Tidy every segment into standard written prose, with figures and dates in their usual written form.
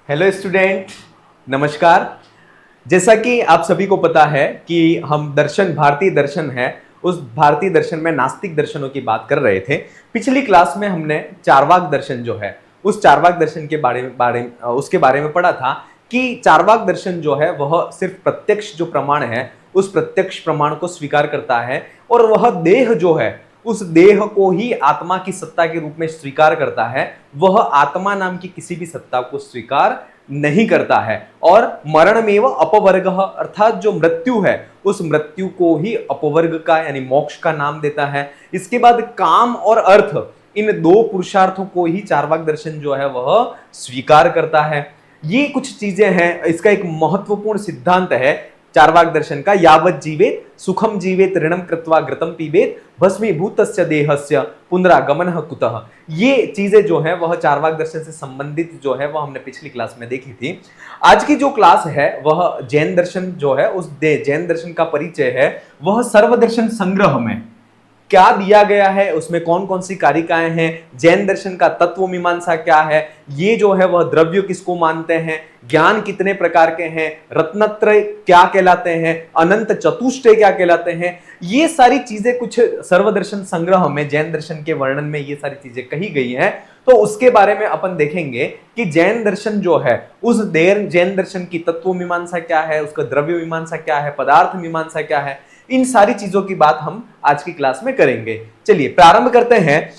Hello student, नमस्कार। जैसा कि आप सभी को पता है कि हम दर्शन भारतीय दर्शन है, उस भारतीय दर्शन में नास्तिक दर्शनों की बात कर रहे थे। पिछली क्लास में हमने चार्वाक दर्शन जो है उस चार्वाक दर्शन के उसके बारे में पढ़ा था कि चार्वाक दर्शन जो है वह सिर्फ प्रत्यक्ष जो प्रमाण है उस प्रत्यक्ष प्रमाण को स्वीकार करता है और वह देह जो है उस देह को ही आत्मा की सत्ता के रूप में स्वीकार करता है। वह आत्मा नाम की किसी भी सत्ता को स्वीकार नहीं करता है और मरणमेव अपवर्ग अर्थात जो मृत्यु है उस मृत्यु को ही अपवर्ग का यानी मोक्ष का नाम देता है। इसके बाद काम और अर्थ, इन दो पुरुषार्थों को ही चार्वाक दर्शन जो है वह स्वीकार करता है। ये कुछ चीजें हैं, इसका एक महत्वपूर्ण सिद्धांत है चार्वाक दर्शन का, यावत जीवेत सुखम जीवेत ऋणम कृत्वा घृतम पीबेत भस्मीभूतस्य देहस्य पुनरागमनः कुतः। ये चीजें जो है वह चार्वाक दर्शन से संबंधित जो है वह हमने पिछली क्लास में देखी थी। आज की जो क्लास है वह जैन दर्शन जो है उस जैन दर्शन का परिचय है। वह सर्वदर्शन संग्रह में क्या दिया गया है, उसमें कौन कौन सी कारिकाएं हैं, जैन दर्शन का तत्व मीमांसा क्या है, ये जो है वह द्रव्य किसको मानते हैं, ज्ञान कितने प्रकार के हैं, रत्नत्रय क्या कहलाते हैं, अनंत चतुष्टय क्या कहलाते हैं, ये सारी चीजें कुछ सर्वदर्शन संग्रह में जैन दर्शन के वर्णन में ये सारी चीजें कही गई हैं। तो उसके बारे में अपन देखेंगे कि जैन दर्शन जो है उस जैन दर्शन की तत्व मीमांसा क्या है, उसका द्रव्य मीमांसा क्या है, पदार्थ मीमांसा क्या है, इन सारी चीजों की बात हम आज की क्लास में करेंगे। चलिए प्रारंभ करते हैं।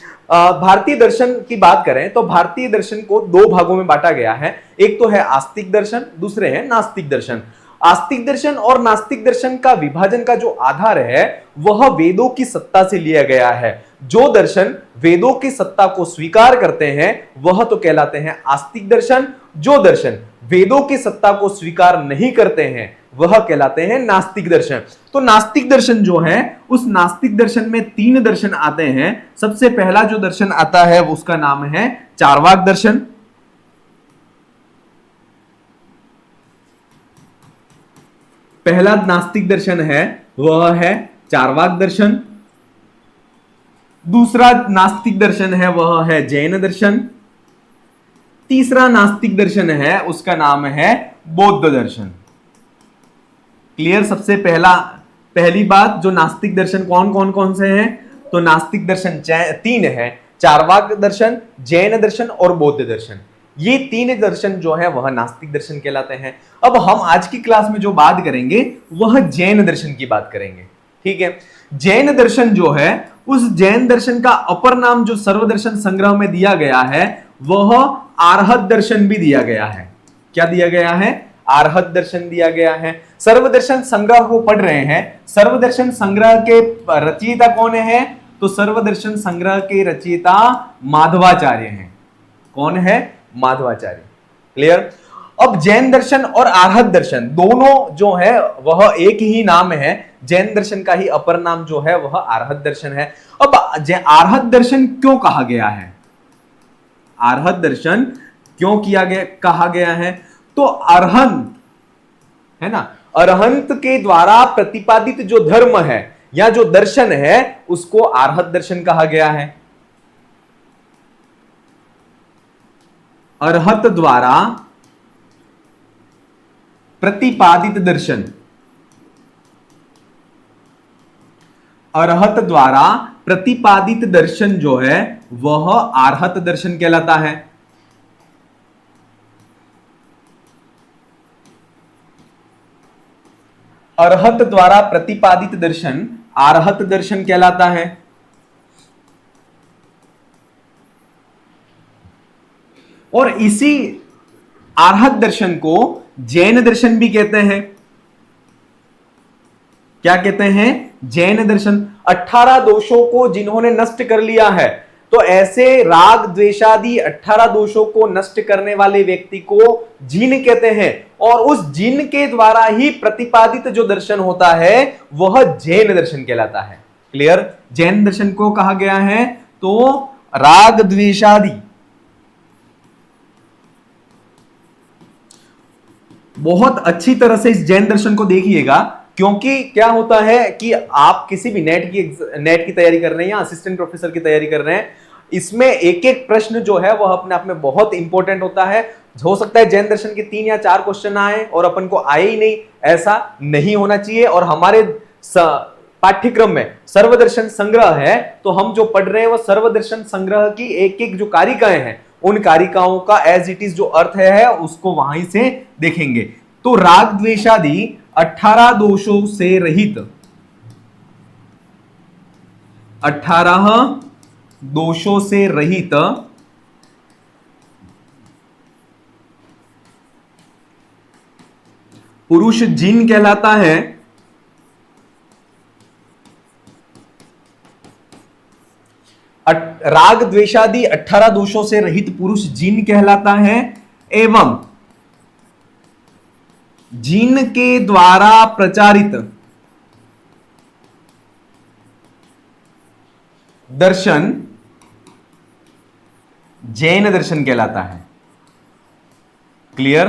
भारतीय दर्शन की बात करें तो भारतीय दर्शन को दो भागों में बांटा गया है। एक तो है आस्तिक दर्शन, दूसरे है नास्तिक दर्शन। आस्तिक दर्शन और नास्तिक दर्शन का विभाजन का जो आधार है वह वेदों की सत्ता से लिया गया है। जो दर्शन वेदों की सत्ता को स्वीकार करते हैं वह तो कहलाते हैं आस्तिक दर्शन, जो दर्शन वेदों की सत्ता को स्वीकार नहीं करते हैं वह कहलाते हैं नास्तिक दर्शन। तो नास्तिक दर्शन जो है उस नास्तिक दर्शन में तीन दर्शन आते हैं। सबसे पहला जो दर्शन आता है उसका नाम है चार्वाक दर्शन। पहला नास्तिक दर्शन है वह है चार्वाक दर्शन। दूसरा नास्तिक दर्शन है वह है जैन दर्शन। तीसरा नास्तिक दर्शन है उसका नाम है बौद्ध दर्शन। क्लियर? सबसे पहली बात, जो नास्तिक दर्शन कौन से हैं, तो नास्तिक दर्शन तीन है, चार्वाक दर्शन, जैन दर्शन और बौद्ध दर्शन। ये तीन दर्शन जो है वह नास्तिक दर्शन कहलाते हैं। अब हम आज की क्लास में जो बात करेंगे वह जैन दर्शन की बात करेंगे। ठीक है, जैन दर्शन जो है उस जैन दर्शन का अपर नाम जो सर्वदर्शन संग्रह में दिया गया है वह आर्हत दर्शन भी दिया गया है। क्या दिया गया है? आर्हत दर्शन दिया गया है। सर्वदर्शन संग्रह को पढ़ रहे हैं। सर्वदर्शन संग्रह के रचयिता कौन है? तो सर्वदर्शन संग्रह के रचयिता माधवाचार्य हैं। कौन है? माधवाचार्य। क्लियर? अब जैन दर्शन और आर्हत दर्शन दोनों जो है वह एक ही नाम है। जैन दर्शन का ही अपर नाम जो है वह आर्हत दर्शन है। अब आर्हत दर्शन क्यों कहा गया है? आर्हत दर्शन क्यों कहा गया है? तो अरहंत है ना, अरहंत के द्वारा प्रतिपादित जो धर्म है या जो दर्शन है उसको आर्हत दर्शन कहा गया है। अरहत द्वारा प्रतिपादित दर्शन, अरहत द्वारा प्रतिपादित दर्शन जो है वह आर्हत दर्शन कहलाता है। अरहत द्वारा प्रतिपादित दर्शन आर्हत दर्शन कहलाता है। और इसी आर्हत दर्शन को जैन दर्शन भी कहते हैं। क्या कहते हैं? जैन दर्शन। 18 दोषों को जिन्होंने नष्ट कर लिया है, तो ऐसे राग द्वेषादि 18 दोषों को नष्ट करने वाले व्यक्ति को जिन कहते हैं और उस जिन के द्वारा ही प्रतिपादित जो दर्शन होता है वह जैन दर्शन कहलाता है। क्लियर? जैन दर्शन को कहा गया है तो राग द्वेषादि, बहुत अच्छी तरह से इस जैन दर्शन को देखिएगा, क्योंकि क्या होता है कि आप किसी भी नेट की तैयारी कर रहे हैं या असिस्टेंट प्रोफेसर की तैयारी कर रहे हैं, इसमें एक एक प्रश्न जो है वह अपने आप में बहुत इंपॉर्टेंट होता है। हो सकता है जैन दर्शन के 3 या 4 क्वेश्चन आए और अपन को आए ही नहीं, ऐसा नहीं होना चाहिए। और हमारे पाठ्यक्रम में सर्वदर्शन संग्रह है, तो हम जो पढ़ रहे हैं वो सर्वदर्शन संग्रह की एक एक जो कारिकाएं हैं, उन कारिकाओं का एज इट इज जो अर्थ है उसको वहीं से देखेंगे। तो राग द्वेषादि 18 दोषों से रहित, 18 दोषों से रहित पुरुष जिन कहलाता है। राग द्वेषादि 18 दोषों से रहित पुरुष जिन कहलाता है, एवं जिन के द्वारा प्रचारित दर्शन जैन दर्शन कहलाता है। क्लियर?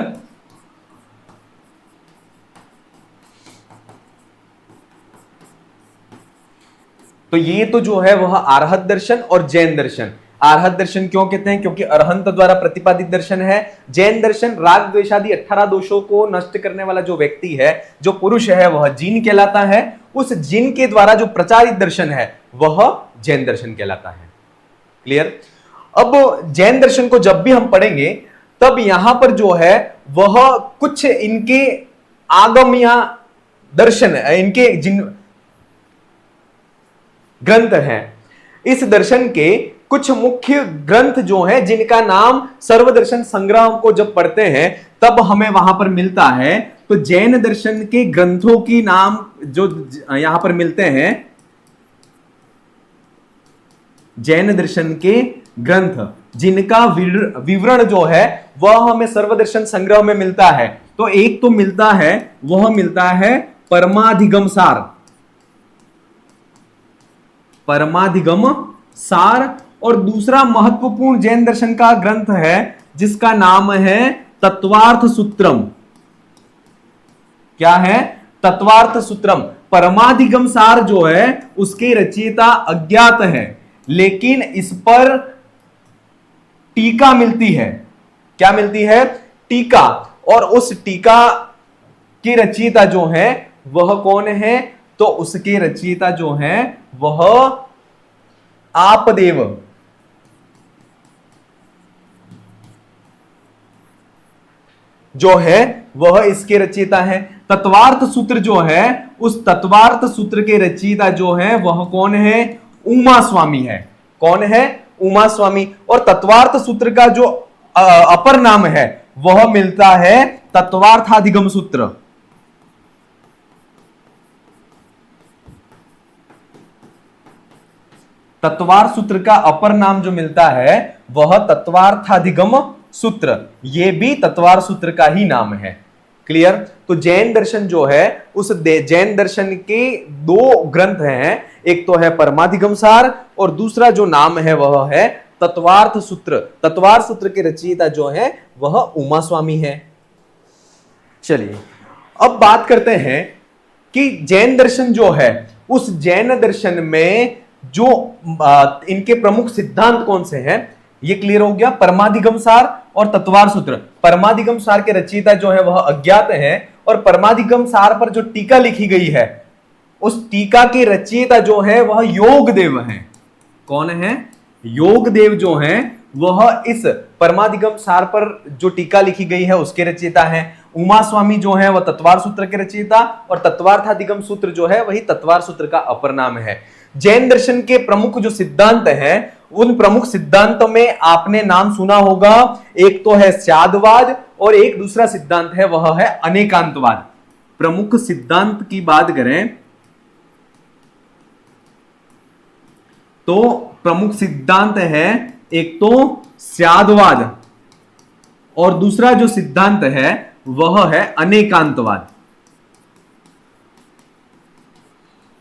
तो ये तो जो है वह अरहत दर्शन और जैन दर्शन। अरहत दर्शन क्यों कहते हैं? क्योंकि अरहंत द्वारा प्रतिपादित दर्शन है। जैन दर्शन राग द्वेषादि 18 दोषों को नष्ट करने वाला जो व्यक्ति है, जो पुरुष है, वह जिन कहलाता है। उस जिन के द्वारा जो प्रचारित दर्शन है वह जैन दर्शन कहलाता है। क्लियर? अब जैन दर्शन को जब भी हम पढ़ेंगे तब यहां पर जो है वह कुछ इनके आगम या दर्शन, इनके जिन ग्रंथ हैं, इस दर्शन के कुछ मुख्य ग्रंथ जो हैं, जिनका नाम सर्वदर्शन संग्रह को जब पढ़ते हैं तब हमें वहां पर मिलता है। तो जैन दर्शन के ग्रंथों की नाम जो यहां पर मिलते हैं, जैन दर्शन के ग्रंथ जिनका विवरण जो है वह हमें सर्वदर्शन संग्रह में मिलता है। तो एक तो मिलता है, वह मिलता है परमाधिगम सार, परमाधिगम सार। और दूसरा महत्वपूर्ण जैन दर्शन का ग्रंथ है जिसका नाम है तत्वार्थ सूत्रम। क्या है? तत्वार्थ सूत्रम। परमाधिगम सार जो है उसके रचयिता अज्ञात है, लेकिन इस पर टीका मिलती है। क्या मिलती है? टीका। और उस टीका की रचयिता जो है वह कौन है? तो उसके रचयिता जो है वह आपदेव, जो है वह इसके रचयिता है। तत्वार्थ सूत्र जो है, उस तत्वार्थ सूत्र के रचयिता जो है वह कौन है? उमा स्वामी है। कौन है? उमा स्वामी। और तत्वार्थ सूत्र का जो अपर नाम है वह मिलता है तत्वार्थाधिगम सूत्र। तत्वार्थ सूत्र का अपर नाम जो मिलता है वह तत्वार्थाधिगम सूत्र, यह भी तत्वार्थ सूत्र का ही नाम है। क्लियर? तो जैन दर्शन जो है उस जैन दर्शन के 2 ग्रंथ हैं, एक तो है परमाधिगम सार और दूसरा जो नाम है वह है तत्वार्थ सूत्र। तत्वार्थ सूत्र के रचयिता जो है वह उमा स्वामी है। चलिए अब बात करते हैं कि जैन दर्शन जो है उस जैन दर्शन में जो इनके प्रमुख सिद्धांत कौन से हैं, ये क्लियर हो गया। परमाधिगम सार और तत्वार्थ सूत्र। परमाधिगम सार के रचयिता जो है वह अज्ञात है, और परमाधिगम सार पर जो टीका लिखी गई है उस टीका के रचयिता जो है वह योगदेव है। कौन है? योगदेव जो है वह इस परमाधिगम सार पर जो टीका लिखी गई है उसके रचयिता है। उमा स्वामी जो है वह तत्वार्थ सूत्र के रचयिता, और तत्वार्थाधिगम सूत्र जो है वही तत्वार्थ सूत्र का अपर नाम है। जैन दर्शन के प्रमुख जो सिद्धांत हैं, उन प्रमुख सिद्धांतों में आपने नाम सुना होगा, एक तो है स्यादवाद और एक दूसरा सिद्धांत है वह है अनेकांतवाद। प्रमुख सिद्धांत की बात करें तो प्रमुख सिद्धांत है एक तो स्यादवाद और दूसरा जो सिद्धांत है वह है अनेकांतवाद।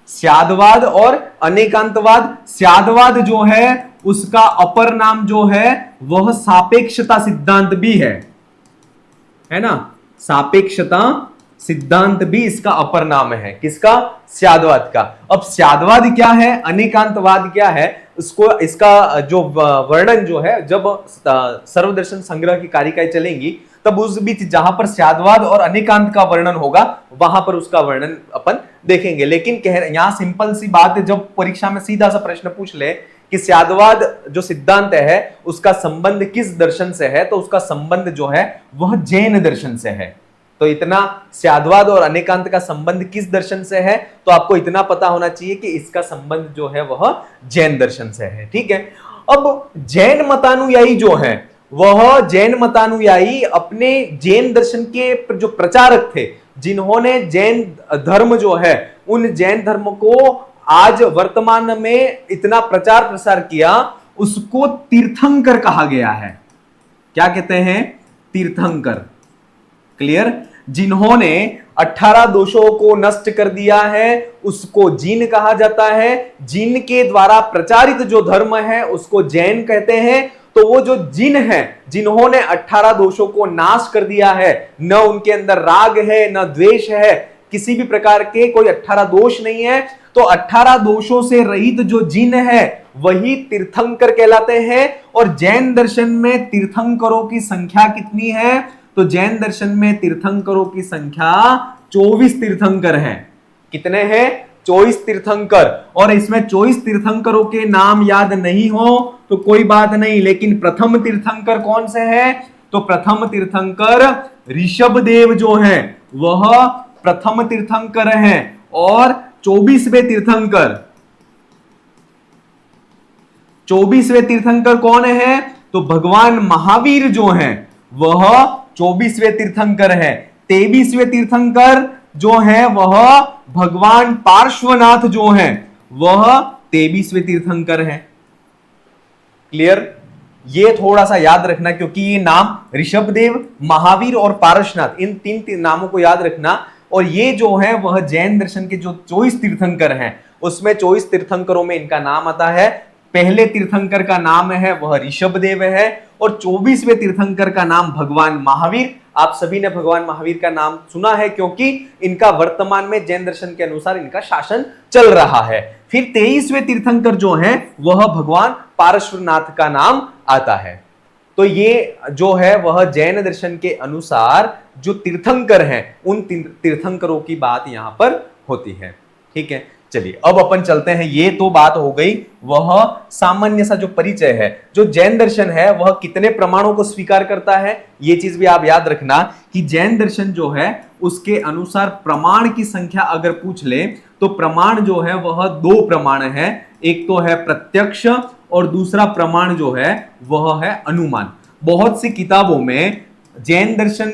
स्यादवाद और अनेकांतवाद। स्यादवाद जो है उसका अपर नाम जो है वह सापेक्षता सिद्धांत भी है ना? सापेक्षता सिद्धांत भी इसका अपर नाम है। किसका? स्यादवाद का। अब स्यादवाद क्या है, अनेकांतवाद क्या है, इसको इसका जो वर्णन जो है, जब सर्वदर्शन संग्रह की कारिकाएं चलेंगी तब उस बीच जहां पर स्याद्वाद और अनेकांत का वर्णन होगा वहां पर उसका वर्णन अपन देखेंगे। लेकिन यहां सिंपल सी बात है, जब परीक्षा में सीधा सा प्रश्न पूछ ले कि स्याद्वाद जो सिद्धांत है उसका संबंध किस दर्शन से है, तो उसका संबंध जो है वह जैन दर्शन से है। तो इतना स्याद्वाद और अनेकांत का संबंध किस दर्शन से है, तो आपको इतना पता होना चाहिए कि इसका संबंध जो है वह जैन दर्शन से है। ठीक है, अब जैन मतानुयायी जो है वह जैन मतानुयायी अपने जैन दर्शन के जो प्रचारक थे, जिन्होंने जैन धर्म जो है उन जैन धर्म को आज वर्तमान में इतना प्रचार प्रसार किया, उसको तीर्थंकर कहा गया है। क्या कहते हैं? तीर्थंकर। क्लियर? जिन्होंने 18 दोषों को नष्ट कर दिया है उसको जीन कहा जाता है। जीन के द्वारा प्रचारित जो धर्म है उसको जैन कहते हैं। तो वो जो जिन है, जिन्होंने 18 दोषों को नाश कर दिया है, न उनके अंदर राग है न द्वेष है, किसी भी प्रकार के कोई 18 दोष नहीं है, तो 18 दोषों से रहित जो जिन है वही तीर्थंकर कहलाते हैं। और जैन दर्शन में तीर्थंकरों की संख्या कितनी है? तो जैन दर्शन में तीर्थंकरों की संख्या 24 तीर्थंकर है। कितने हैं? 24 तीर्थंकर। और इसमें 24 तीर्थंकरों के नाम याद नहीं हो तो कोई बात नहीं, लेकिन प्रथम तीर्थंकर कौन से हैं? तो प्रथम तीर्थंकर ऋषभदेव जो है वह प्रथम तीर्थंकर हैं। और 24वें तीर्थंकर कौन है? तो भगवान महावीर जो हैं वह 24वें तीर्थंकर है। 23वें तीर्थंकर जो है वह भगवान पार्श्वनाथ जो है वह 23वें तीर्थंकर है। क्लियर? ये थोड़ा सा याद रखना, क्योंकि ये नाम ऋषभदेव, महावीर और पार्श्वनाथ, इन तीन नामों को याद रखना। और ये जो है वह जैन दर्शन के जो 24 तीर्थंकर हैं उसमें 24 तीर्थंकरों में इनका नाम आता है। पहले तीर्थंकर का नाम है वह ऋषभदेव है और 24वें तीर्थंकर का नाम भगवान महावीर। आप सभी ने भगवान महावीर का नाम सुना है क्योंकि इनका वर्तमान में जैन दर्शन के अनुसार इनका शासन चल रहा है। फिर 23वें तीर्थंकर जो है वह भगवान पार्श्वनाथ का नाम आता है। तो ये जो है वह जैन दर्शन के अनुसार जो तीर्थंकर हैं उन तीर्थंकरों की बात यहां पर होती है। ठीक है, चलिए अब अपन चलते हैं। ये तो बात हो गई वह सामान्य सा जो परिचय है। जो जैन दर्शन है वह कितने प्रमाणों को स्वीकार करता है, ये चीज भी आप याद रखना कि जैन दर्शन जो है उसके अनुसार प्रमाण की संख्या अगर पूछ ले तो प्रमाण जो है वह 2 प्रमाण है। एक तो है प्रत्यक्ष और दूसरा प्रमाण जो है वह है अनुमान। बहुत सी किताबों में जैन दर्शन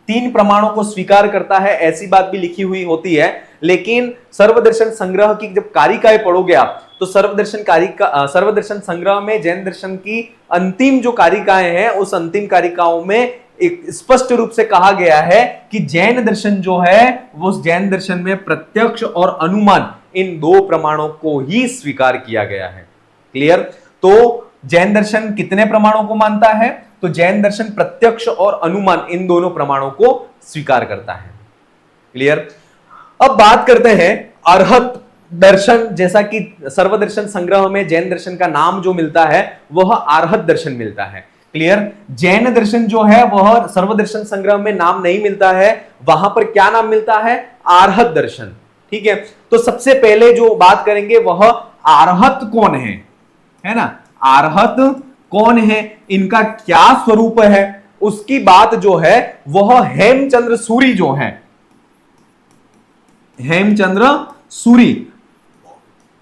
3 प्रमाणों को स्वीकार करता है, ऐसी बात भी लिखी हुई होती है। लेकिन सर्वदर्शन संग्रह की जब कारिकाएं पढ़ोगे आप तो सर्वदर्शन संग्रह में जैन दर्शन की अंतिम जो कारिकाएं हैं उस अंतिम कारिकाओं में एक स्पष्ट रूप से कहा गया है कि जैन दर्शन जो है वो उस जैन दर्शन में प्रत्यक्ष और अनुमान इन 2 प्रमाणों को ही स्वीकार किया गया है। क्लियर? तो जैन दर्शन कितने प्रमाणों को मानता है? तो जैन दर्शन प्रत्यक्ष और अनुमान इन दोनों प्रमाणों को स्वीकार करता है। क्लियर? अब बात करते हैं अरहत दर्शन। जैसा कि सर्वदर्शन संग्रह में जैन दर्शन का नाम जो मिलता है वह अरहत दर्शन मिलता है। क्लियर? जैन दर्शन जो है वह सर्वदर्शन संग्रह में नाम नहीं मिलता है, वहां पर क्या नाम मिलता है? अरहत दर्शन। ठीक है, तो सबसे पहले जो बात करेंगे वह अरहत कौन है ना? अरहत कौन है, इनका क्या स्वरूप है, उसकी बात जो है वह हेमचंद्र सूरी जो है, हेमचंद्र सूरी,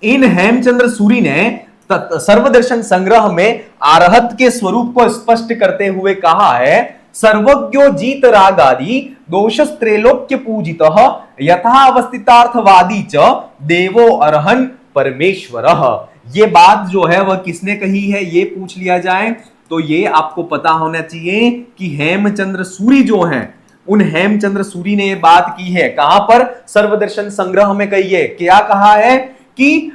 इन हेमचंद्र सूरी ने सर्वदर्शन संग्रह में अरहत के स्वरूप को स्पष्ट करते हुए कहा है, सर्वज्ञो जीत रागादि दोषस्त्रैलोक्य पूजितः यथा अवस्थितार्थवादी च देवो अरहन परमेश्वरः। ये बात जो है वह किसने कही है ये पूछ लिया जाए तो ये आपको पता होना चाहिए कि हेमचंद्र सूरी जो हैं, उन हेमचंद्र सूरी ने ये बात की है। कहां पर? सर्वदर्शन संग्रह में कही है। क्या कहा है? कि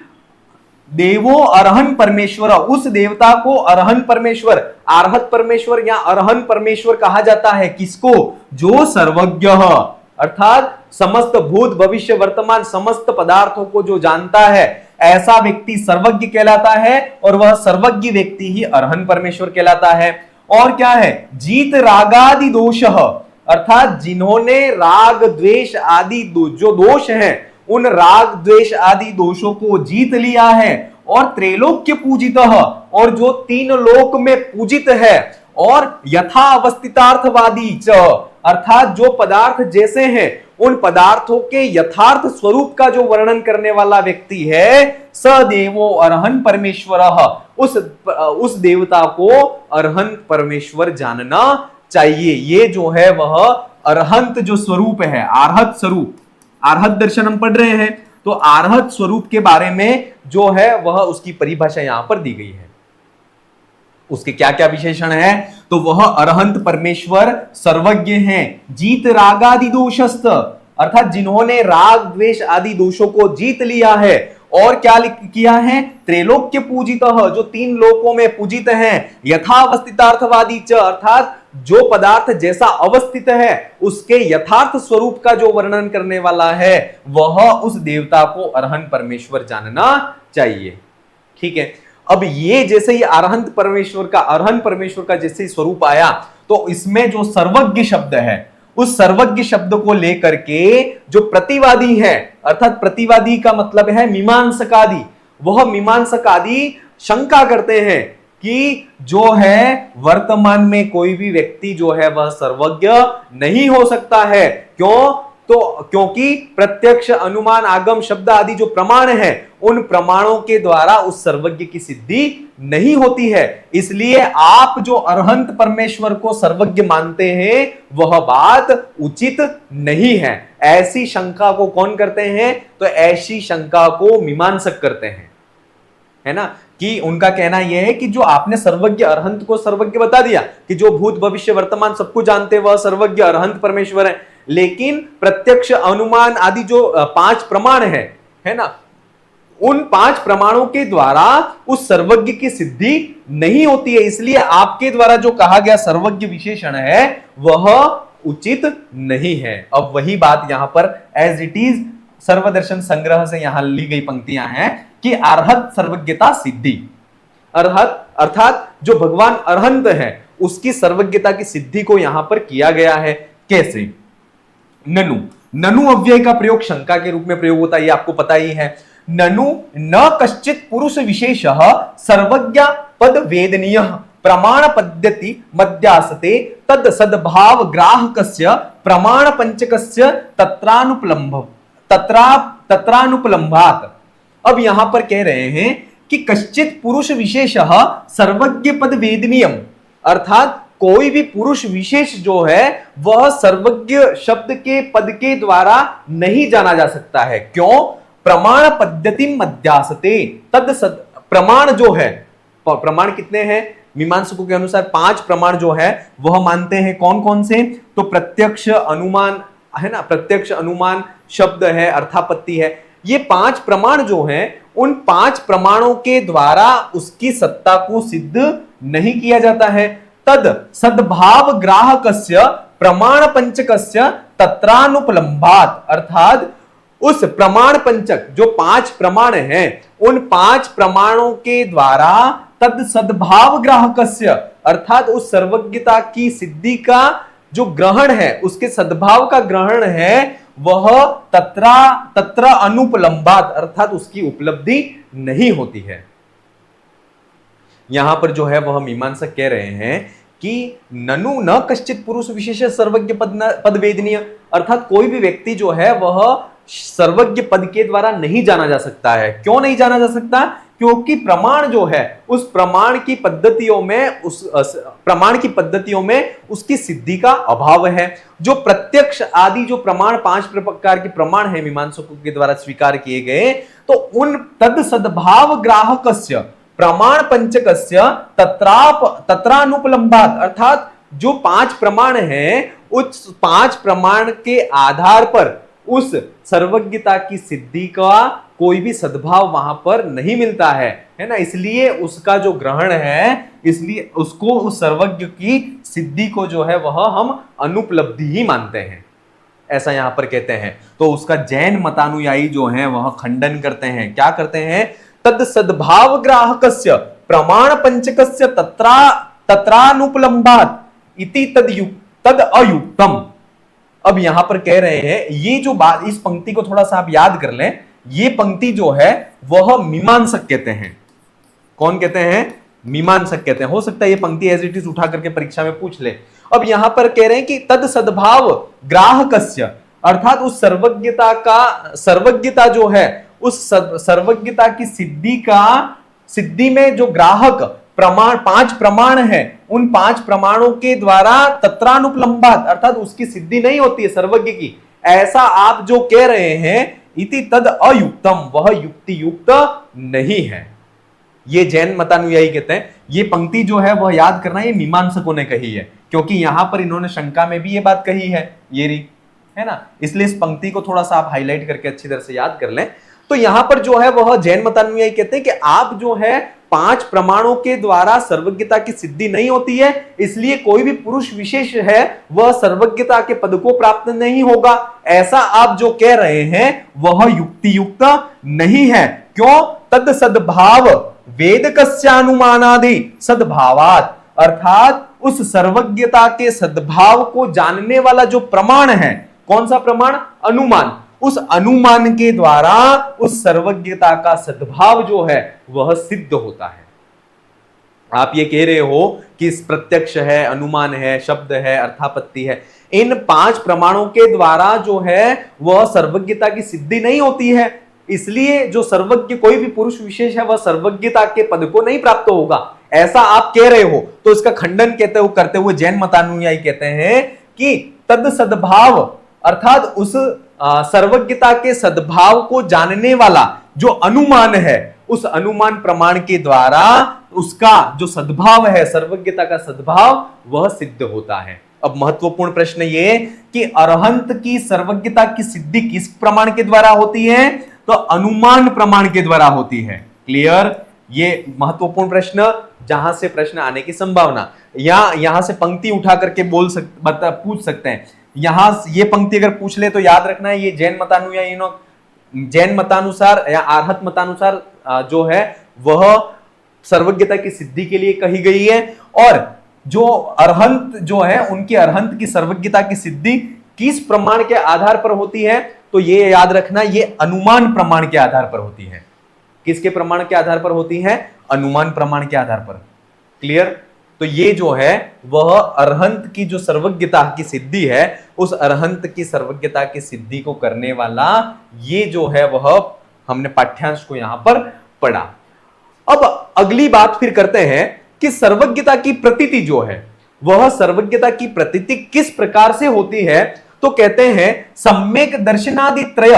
देवो अरहन परमेश्वर, उस देवता को अरहन परमेश्वर, अरहत परमेश्वर या अरहन परमेश्वर कहा जाता है। किसको? जो सर्वज्ञ, अर्थात समस्त भूत भविष्य वर्तमान समस्त पदार्थों को जो जानता है, ऐसा व्यक्ति सर्वज्ञ कहलाता है और वह सर्वज्ञ व्यक्ति ही अरहंत परमेश्वर कहलाता है। और क्या है, जीत रागादि दोष, अर्थात जिन्होंने राग द्वेष आदि जो दोष हैं उन राग द्वेष आदि दोषों को जीत लिया है, और त्रैलोक्य पूजित, और जो तीन लोक में पूजित है, और यथा अवस्थितार्थवादी च, अर्थात जो पदार्थ जैसे हैं उन पदार्थों के यथार्थ स्वरूप का जो वर्णन करने वाला व्यक्ति है, स देवो अरहंत परमेश्वर, उस देवता को अरहंत परमेश्वर जानना चाहिए। ये जो है वह अरहंत जो स्वरूप है, आर्हत स्वरूप, आर्हत दर्शन हम पढ़ रहे हैं, तो आर्हत स्वरूप के बारे में जो है वह उसकी परिभाषा यहां पर दी गई है। उसके क्या क्या विशेषण है, तो वह अरहंत परमेश्वर सर्वज्ञ हैं, जीत रागादि दोषस्त, अर्थात जिन्होंने राग द्वेष आदि दोषों को जीत लिया है, और क्या किया है, त्रैलोक्य पूजित, जो तीन लोकों में पूजित हैं, यथा अवस्थितार्थवादी च, अर्थात जो पदार्थ जैसा अवस्थित है उसके यथार्थ स्वरूप का जो वर्णन करने वाला है, वह उस देवता को अरहंत परमेश्वर जानना चाहिए। ठीक है, अब ये जैसे ही अरहंत परमेश्वर का जैसे स्वरूप आया, तो इसमें जो सर्वज्ञ शब्द है, उस सर्वज्ञ शब्द को लेकर के जो प्रतिवादी है, अर्थात प्रतिवादी का मतलब है मीमांसकादि, वह मीमांसकादि शंका करते हैं कि जो है वर्तमान में कोई भी व्यक्ति जो है वह सर्वज्ञ नहीं हो सकता है। क्यों, तो क्योंकि प्रत्यक्ष अनुमान आगम शब्द आदि जो प्रमाण है, उन प्रमाणों के द्वारा उस सर्वज्ञ की सिद्धि नहीं होती है। इसलिए आप जो अरहंत परमेश्वर को सर्वज्ञ मानते हैं वह बात उचित नहीं है। ऐसी शंका को कौन करते हैं, तो ऐसी शंका को मीमांसक करते हैं, है ना, कि उनका कहना यह है कि जो आपने सर्वज्ञ अरहंत को सर्वज्ञ बता दिया कि जो भूत भविष्य वर्तमान सब कुछ जानते वह सर्वज्ञ अरहंत परमेश्वर है, लेकिन प्रत्यक्ष अनुमान आदि जो 5 प्रमाण है ना, उन 5 प्रमाणों के द्वारा उस सर्वज्ञ की सिद्धि नहीं होती है। इसलिए आपके द्वारा जो कहा गया सर्वज्ञ विशेषण है वह उचित नहीं है। अब वही बात यहां पर एज इट इज सर्वदर्शन संग्रह से यहां ली गई पंक्तियां हैं कि अर्हत सर्वज्ञता सिद्धि, अर्हत अर्थात जो भगवान अरहंत है उसकी सर्वज्ञता की सिद्धि को यहां पर किया गया है। कैसे, ननु अव्यय का प्रयोग शंका के रूप में प्रयोग होता है, ये आपको पता ही है। ननु न कश्चित पुरुष विशेष सर्वज्ञ पद वेदनीय प्रमाण पद्धति मध्यासते तद सद्भाव ग्राहकस्य प्रमाण पंचकस्य तत्रानुपलम्भात। अब यहां पर कह रहे हैं कि कश्चित पुरुष विशेष सर्वज्ञ पद वेदनीयम, अर्थात कोई भी पुरुष विशेष जो है वह सर्वज्ञ शब्द के पद के द्वारा नहीं जाना जा सकता है। क्यों, प्रमाण पद्धति मध्यासते तद प्रमाण जो है, प्रमाण कितने हैं, मीमांसकों के अनुसार 5 प्रमाण जो है वह मानते हैं। कौन कौन से, तो प्रत्यक्ष अनुमान है ना, प्रत्यक्ष अनुमान शब्द है, अर्थापत्ति है, ये 5 प्रमाण जो हैं उन 5 प्रमाणों के द्वारा उसकी सत्ता को सिद्ध नहीं किया जाता है। तद सद्भाव ग्राहकस्य प्रमाण पंचकस्य तत्रानुपलम्भात, अर्थात उस प्रमाण पंचक जो 5 प्रमाण हैं उन 5 प्रमाणों के द्वारा तद सद्भाव ग्राहकस्य, अर्थात उस सर्वज्ञता की सिद्धि का जो ग्रहण है, उसके सद्भाव का ग्रहण है, वह तत्र अनुपलम्बात, अर्थात उसकी उपलब्धि नहीं होती है। यहां पर जो है वह मीमांसक कह रहे हैं कि ननु न कश्चित पुरुष विशेष सर्वज्ञ पद वेदनीय, अर्थात कोई भी व्यक्ति जो है वह सर्वज्ञ पद के द्वारा नहीं जाना जा सकता है। क्यों नहीं जाना जा सकता, क्योंकि प्रमाण जो है उस प्रमाण की पद्धतियों में उसकी सिद्धि का अभाव है। जो प्रत्यक्ष आदि जो प्रमाण 5 प्रकार के प्रमाण है मीमांसकों के द्वारा स्वीकार किए गए, तो उन तद सद्भाव ग्राहकस्य प्रमाण पंचकस्य तत्रानुपलम्भात, अर्थात जो 5 प्रमाण हैं उस 5 प्रमाण के आधार पर उस सर्वज्ञता की सिद्धि का कोई भी सद्भाव वहां पर नहीं मिलता है ना, इसलिए उसका जो ग्रहण है, इसलिए उसको उस सर्वज्ञ की सिद्धि को जो है वह हम अनुपलब्धि ही मानते हैं। ऐसा यहां पर कहते हैं। तो उसका जैन मतानुयायी जो है वह खंडन करते हैं। क्या करते हैं? तद सद्भाव ग्राहकस्य प्रमाण पंचकस्य तत्रानुपलम्भात इति तद अयुक्तम। अब यहां पर कह रहे हैं, ये जो बात, इस पंक्ति को थोड़ा सा आप याद कर लें। ये पंक्ति जो है वह मीमांसक कहते हैं। कौन कहते हैं? मीमांसक कहते हैं। हो सकता है ये पंक्ति एज इट इज उठा करके परीक्षा में पूछ ले। अब यहां पर कह रहे हैं कि तद सद्भाव ग्राहकस्य, अर्थात उस सर्वज्ञता जो है, उस सर्वज्ञता की सिद्धि में जो ग्राहक प्रमाण, 5 प्रमाण है, उन 5 प्रमाणों के द्वारा तत्रानुपलम्बात, अर्थात उसकी सिद्धि नहीं होती है सर्वज्ञ की, ऐसा आप जो कह रहे हैं, इति तद अयुक्तम, वह युक्ति युक्त नहीं है। ये जैन मतानुयायी कहते हैं। ये पंक्ति जो है वह याद करना, ये मीमांसकों ने कही है, क्योंकि यहां पर इन्होंने शंका में भी ये बात कही है, ये रही है ना। इसलिए इस पंक्ति को थोड़ा सा आप हाईलाइट करके अच्छी तरह से याद कर लें। तो यहां पर जो है वह जैन मतानुयायी कहते हैं कि आप जो है 5 प्रमाणों के द्वारा सर्वज्ञता की सिद्धि नहीं होती है, इसलिए कोई भी पुरुष विशेष है वह सर्वज्ञता के पद को प्राप्त नहीं होगा, ऐसा आप जो कह रहे हैं वह युक्ति युक्त नहीं है। क्यों? तद सद्भाव वेद कस्यानुमानादि सद्भावात, अर्थात उस सर्वज्ञता के सद्भाव को जानने वाला जो प्रमाण है, कौन सा प्रमाण? अनुमान। उस अनुमान के द्वारा उस सर्वज्ञता का सद्भाव जो है वह सिद्ध होता है। आप ये कह रहे हो कि प्रत्यक्ष है, अनुमान है, शब्द है, अर्थापत्ति है, इन 5 प्रमाणों के द्वारा जो है वह सर्वज्ञता की सिद्धि नहीं होती है, इसलिए जो सर्वज्ञ कोई भी पुरुष विशेष है वह सर्वज्ञता के पद को नहीं प्राप्त होगा, ऐसा आप कह रहे हो। तो इसका खंडन करते हुए जैन मतानुयायी कहते हैं कि तद सद्भाव, अर्थात उस सर्वज्ञता के सद्भाव को जानने वाला जो अनुमान है, उस अनुमान प्रमाण के द्वारा उसका जो सद्भाव है, सर्वज्ञता का सद्भाव, वह सिद्ध होता है। अब महत्वपूर्ण प्रश्न ये कि अरहंत की सर्वज्ञता की सिद्धि किस प्रमाण के द्वारा होती है? तो अनुमान प्रमाण के द्वारा होती है। क्लियर? ये महत्वपूर्ण प्रश्न, जहां से प्रश्न आने की संभावना, या यहां से पंक्ति उठा करके पूछ सकते हैं। यहां ये पंक्ति अगर पूछ ले तो याद रखना है, ये जैन मतानुसार या आर्हत मतानुसार जो है वह सर्वज्ञता की सिद्धि के लिए कही गई है, और जो अरहंत जो है उनकी अरहंत की सर्वज्ञता की सिद्धि किस प्रमाण के आधार पर होती है? तो ये याद रखना, ये अनुमान प्रमाण के आधार पर होती है। किसके प्रमाण के आधार पर होती है? अनुमान प्रमाण के आधार पर। क्लियर? तो ये जो है वह अरहंत की जो सर्वज्ञता की सिद्धि है, उस अरहंत की सर्वज्ञता की सिद्धि को करने वाला ये जो है वह हमने पाठ्यांश को यहां पर पढ़ा। अब अगली बात फिर करते हैं कि सर्वज्ञता की प्रतीति जो है, वह सर्वज्ञता की प्रतीति किस प्रकार से होती है? तो कहते हैं सम्यक दर्शनादि त्रय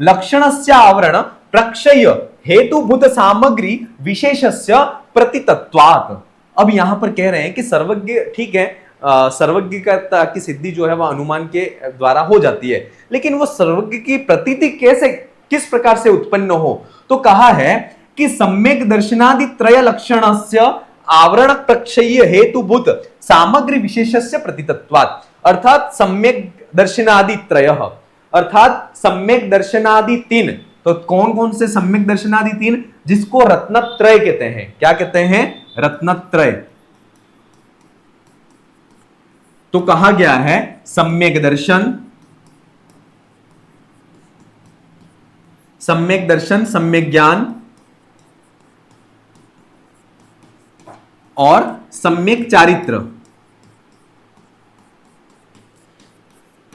लक्षणस्य आवरण प्रक्षय हेतुभूत सामग्री विशेषस्य प्रतितत्वात्। अब यहां पर कह रहे हैं कि सर्वज्ञ, ठीक है, सर्वज्ञता की सिद्धि जो है वह अनुमान के द्वारा हो जाती है, लेकिन वो सर्वज्ञ की प्रतीति कैसे, किस प्रकार से उत्पन्न हो? तो कहा है कि सम्यक दर्शनादि त्रय लक्षणस्य आवरण प्रक्षय हेतुभूत सामग्री विशेषस्य प्रतितत्वात्, अर्थात सम्यक दर्शनादि त्रय, अर्थात सम्यक दर्शनादि 3। तो कौन कौन से सम्यक दर्शनादि 3? जिसको रत्नत्रय कहते हैं। क्या कहते हैं? रत्नत्रय। तो कहा गया है सम्यक दर्शन, सम्यक ज्ञान और सम्यक चारित्र।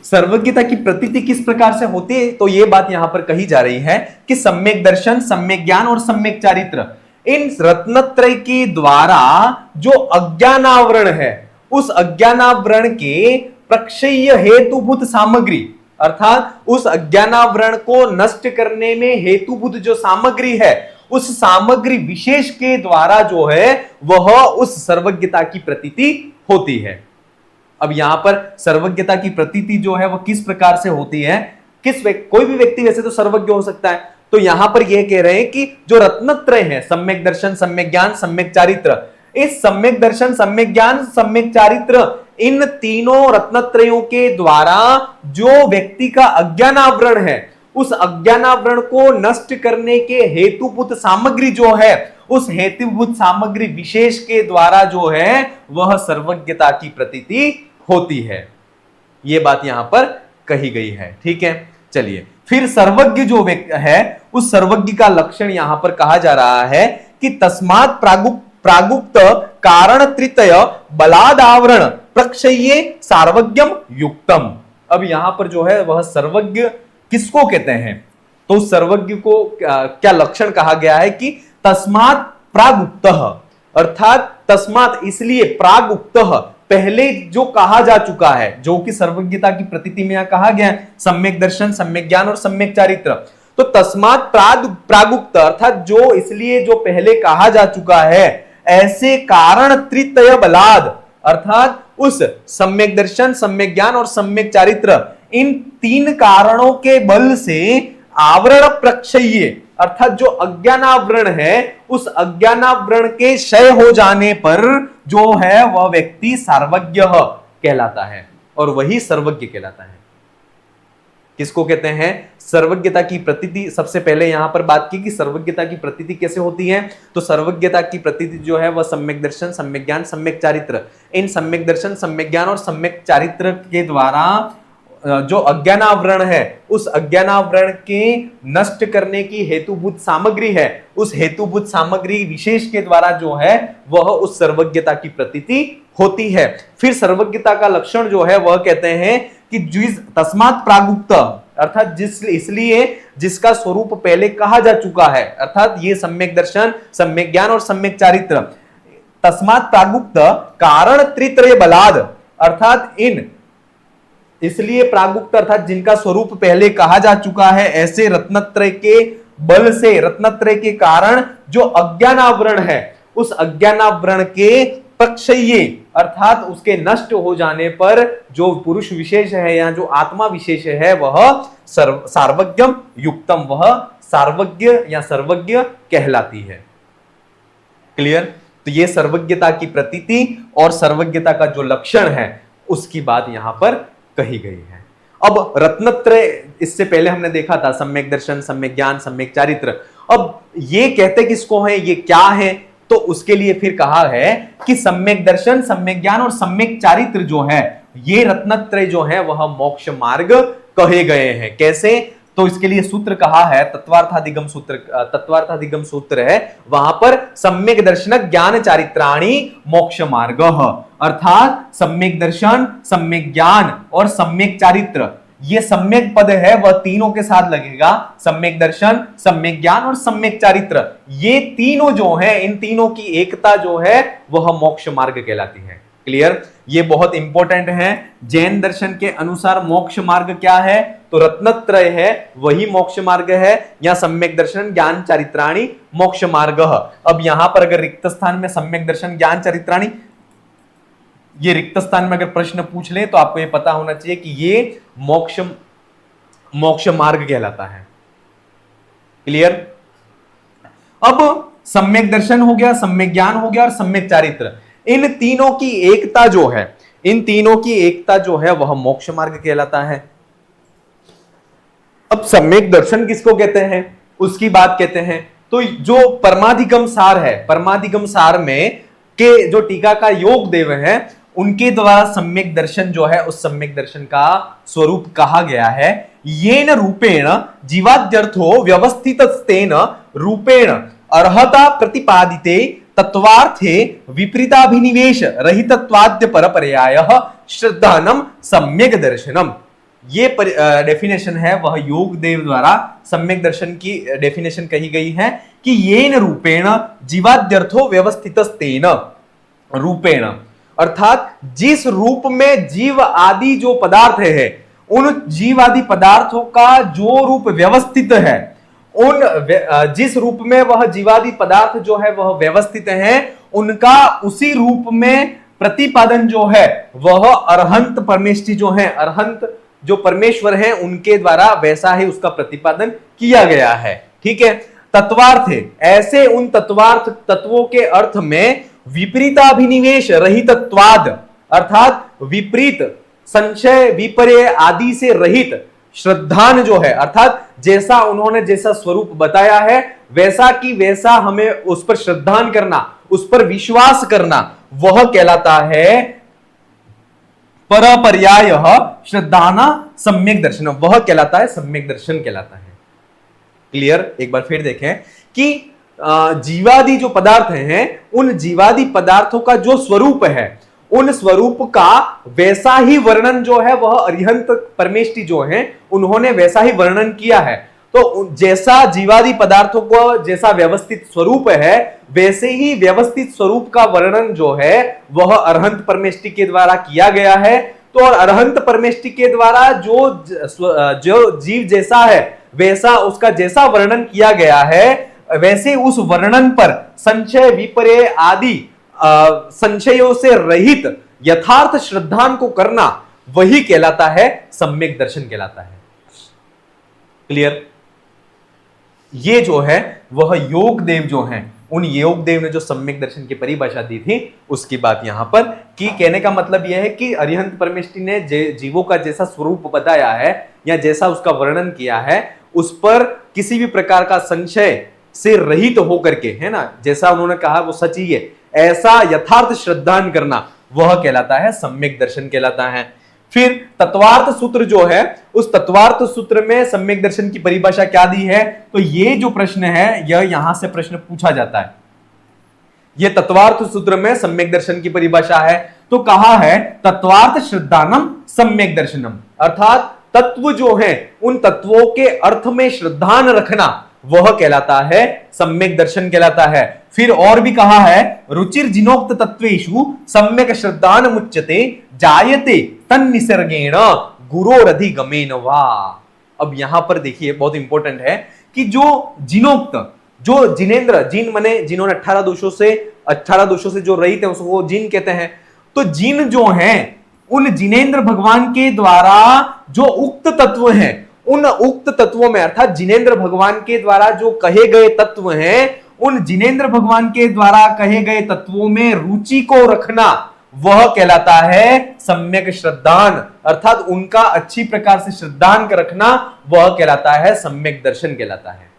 सर्वज्ञता की प्रतीति किस प्रकार से होती है? तो यह बात यहां पर कही जा रही है कि सम्यक दर्शन, सम्यक ज्ञान और सम्यक चारित्र, इन रत्नत्रय के द्वारा जो अज्ञानावरण है, उस अज्ञानावरण के प्रक्षय हेतुभूत सामग्री, अर्थात उस अज्ञानावरण को नष्ट करने में हेतुभूत जो सामग्री है, उस सामग्री विशेष के द्वारा जो है वह उस सर्वज्ञता की प्रतीति होती है। अब यहां पर सर्वज्ञता की प्रतीति जो है वह किस प्रकार से होती है? कोई भी व्यक्ति वैसे तो सर्वज्ञ हो सकता है, तो यहां पर यह कह रहे हैं कि जो रत्नत्रय है, सम्यक दर्शन, सम्यक ज्ञान, सम्यक चारित्र, इस सम्यक दर्शन, सम्यक ज्ञान, सम्यक चारित्र, इन तीनों रत्नत्रयों के द्वारा जो व्यक्ति का अज्ञानावरण है, उस अज्ञानावरण को नष्ट करने के हेतुभूत सामग्री जो है, उस हेतुभूत सामग्री विशेष के द्वारा जो है वह सर्वज्ञता की प्रतीति होती है। यह बात यहां पर कही गई है। ठीक है, चलिए फिर सर्वज्ञ जो व्यक्ति है, उस सर्वज्ञ का लक्षण यहां पर कहा जा रहा है कि तस्मात् प्रागुक्त कारण त्रितय बलादावरण प्रक्षय्ये सार्वज्ञम युक्तम। अब यहां पर जो है वह सर्वज्ञ किसको कहते हैं, तो उस सर्वज्ञ को क्या लक्षण कहा गया है कि तस्मात् प्रागुक्तः, अर्थात तस्मात् इसलिए, प्रागुक्तः पहले जो कहा जा चुका है, जो कि सर्वज्ञता की प्रतीति में यहां कहा गया है, सम्यक दर्शन, सम्यक ज्ञान और सम्यक चारित्र। तो तस्मात् प्रागुक्त अर्थात जो इसलिए जो पहले कहा जा चुका है, ऐसे कारण त्रितय बलाद अर्थात उस सम्यक दर्शन, सम्यक ज्ञान और सम्यक चारित्र, इन तीन कारणों के बल से आवरण प्रक्षय्य अर्थात जो अज्ञानावरण है, उस अज्ञानावरण के क्षय हो जाने पर जो है वह व्यक्ति सार्वज्ञ कहलाता है, और वही सर्वज्ञ कहलाता है। किसको कहते हैं? सर्वज्ञता की प्रतीति। सबसे पहले यहां पर बात की कि सर्वज्ञता की प्रतीति कैसे होती है, तो सर्वज्ञता की प्रतीति जो है वह सम्यक दर्शन, सम्यक ज्ञान, सम्यक चारित्र, इन सम्यक दर्शन, सम्यक ज्ञान और सम्यक चारित्र के द्वारा जो अज्ञानावरण है, उस अज्ञानावरण के नष्ट करने की हेतुभूत सामग्री है, उस हेतुभूत सामग्री विशेष के द्वारा जो है वह उस सर्वज्ञता की प्रतीति होती है। फिर सर्वज्ञता का लक्षण जो है वह कहते हैं कि तस्मात् प्रागुक्त अर्थात इसलिए जिसका स्वरूप पहले कहा जा चुका है, अर्थात ये सम्यक दर्शन, सम्यक ज्ञान और सम्यक चारित्र, तस्मात् प्रागुक्त कारण त्रित्रय बलाद अर्थात इसलिए प्रागुक्त अर्थात जिनका स्वरूप पहले कहा जा चुका है, ऐसे रत्नत्रय के बल से, रत्नत्रय के कारण जो अज्ञानावरण है, उस अज्ञानावरण के प्रक्षय्ये अर्थात उसके नष्ट हो जाने पर जो पुरुष विशेष है या जो आत्मा विशेष है वह सार्वज्ञम युक्तम, वह सार्वज्ञ या सर्वज्ञ कहलाती है। क्लियर? तो यह सर्वज्ञता की प्रतीति और सर्वज्ञता का जो लक्षण है उसकी बात यहां पर कही गई है। अब रत्नत्रय इससे पहले हमने देखा था, सम्यक दर्शन, सम्यक ज्ञान, सम्यक चारित्र। अब ये कहते किसको है, ये क्या है, तो उसके लिए फिर कहा है कि सम्यक दर्शन, सम्यक ज्ञान और सम्यक चारित्र जो है, ये रत्नत्रय जो है वह मोक्ष मार्ग कहे गए हैं। कैसे? तो इसके लिए सूत्र कहा है, तत्वार्थाधिगम सूत्र है, वहां पर सम्यक दर्शन ज्ञान चारित्राणि मोक्ष मार्ग, अर्थात सम्यक दर्शन, सम्यक ज्ञान और सम्यक चारित्र, ये सम्यक पद है वह तीनों के साथ लगेगा। सम्यक दर्शन, सम्यक ज्ञान और सम्यक चारित्र, ये तीनों जो है, इन तीनों की एकता जो है वह मोक्ष मार्ग कहलाती है। क्लियर? ये बहुत इंपॉर्टेंट है। जैन दर्शन के अनुसार मोक्ष मार्ग क्या है, तो रत्नत्रय है, वही मोक्ष मार्ग है, या सम्यक दर्शन ज्ञान चारित्राणि मोक्ष मार्ग। अब यहां पर अगर रिक्त स्थान में सम्यक दर्शन ज्ञान चारित्राणि, ये रिक्त स्थान में अगर प्रश्न पूछ ले तो आपको ये पता होना चाहिए कि ये मोक्ष मार्ग कहलाता है। क्लियर? अब सम्यक दर्शन हो गया, सम्यक ज्ञान हो गया और सम्यक चारित्र, इन तीनों की एकता जो है, इन तीनों की एकता जो है वह मोक्ष मार्ग कहलाता है। अब सम्यक दर्शन किसको कहते हैं, उसकी बात कहते हैं। तो जो परमाधिगम सार है, परमाधिगम सार में के जो टीका का योग देव है, उनके द्वारा सम्यक दर्शन जो है, उस सम्यक दर्शन का स्वरूप कहा गया है, येन रूपेण जीवाद्यर्थो व्यवस्थितस्तेन रूपेण अर्हता प्रतिपादिते तत्वार्थे विपरीताभिनिवेश रहितत्वाद्य परपर्यायः श्रद्धानम सम्यक दर्शनम। ये डेफिनेशन है वह योग देव द्वारा सम्यक दर्शन की डेफिनेशन कही गई है कि येन रूपेण जीवाद्यर्थो व्यवस्थितस्तेन रूपेण, अर्थात जिस रूप में जीव आदि जो पदार्थ है, उन जीव आदि पदार्थों का जो रूप व्यवस्थित है, उन जिस रूप में वह जीवादि पदार्थ जो है वह व्यवस्थित है, उनका उसी रूप में प्रतिपादन जो है वह अरहंत परमेष्टि जो है, अरहंत जो परमेश्वर है उनके द्वारा वैसा ही उसका प्रतिपादन किया गया है। ठीक है? तत्वार्थ है, ऐसे उन तत्वार्थ तत्वों के अर्थ में विपरीताभिनिवेश रहितत्वाद, अर्थात विपरीत, संशय विपर्य आदि से रहित श्रद्धान जो है, अर्थात जैसा उन्होंने जैसा स्वरूप बताया है वैसा की वैसा हमें उस पर श्रद्धान करना, उस पर विश्वास करना, वह कहलाता है परपर्याय श्रद्धाना सम्यक दर्शन, वह कहलाता है सम्यक दर्शन कहलाता है। क्लियर? एक बार फिर देखें कि जीवादि जो पदार्थ हैं, उन जीवादि पदार्थों का जो स्वरूप है, उन स्वरूप का वैसा ही वर्णन जो है वह अरिहंत परमेष्टि जो है उन्होंने वैसा ही वर्णन किया है। तो जैसा जीवादि पदार्थों को जैसा व्यवस्थित स्वरूप है वैसे ही व्यवस्थित स्वरूप का वर्णन जो है वह अरहंत परमेष्टि के द्वारा किया गया है। तो और अरहंत परमेष्टि के द्वारा जो जीव जैसा है वैसा उसका जैसा वर्णन किया गया है, वैसे उस वर्णन पर संशय विपर्य आदि संशयों से रहित यथार्थ श्रद्धान को करना वही कहलाता है सम्यक दर्शन कहलाता है। क्लियर? ये जो है वह योग देव जो हैं, उन योग देव ने जो सम्यक दर्शन की परिभाषा दी थी उसकी बात यहां पर कि कहने का मतलब यह है कि अरिहंत परमेष्टि ने जीवों का जैसा स्वरूप बताया है या जैसा उसका वर्णन किया है उस पर किसी भी प्रकार का संशय से रहित होकर के, है ना, जैसा उन्होंने कहा वो सच ही है, ऐसा यथार्थ श्रद्धान करना वह कहलाता है सम्यक दर्शन कहलाता है। फिर तत्वार्थ सूत्र जो है, उस तत्वार्थ सूत्र में सम्यक दर्शन की परिभाषा क्या दी है? तो ये जो प्रश्न है यह यहां से प्रश्न पूछा जाता है। यह तत्वार्थ सूत्र में सम्यक दर्शन की परिभाषा है। तो कहा है तत्वार्थ श्रद्धानम सम्यक दर्शनम, अर्थात तत्व जो है उन तत्वों के अर्थ में श्रद्धान रखना वह कहलाता है सम्यक दर्शन कहलाता है। फिर और भी कहा है रुचिर जिनोक्त तत्वेषु सम्यक श्रद्धान मुच्यते जायते तन्निसर्गेण गुरोरधिगमेन वा। अब यहां पर देखिए बहुत इंपॉर्टेंट है कि जो जिनोक्त, जो जिनेंद्र, जिन माने जिन्होंने 18 दोषों से जो रहित है उसको जिन कहते हैं। तो जिन जो हैं उन जिनेंद्र भगवान के द्वारा जो उक्त तत्व हैं, उन उक्त तत्वों में अर्थात जिनेंद्र भगवान के द्वारा जो कहे गए तत्व हैं, उन जिनेंद्र भगवान के द्वारा कहे गए तत्वों में रुचि को रखना वह कहलाता है सम्यक श्रद्धान, अर्थात उनका अच्छी प्रकार से श्रद्धान कर रखना वह कहलाता है सम्यक दर्शन कहलाता है।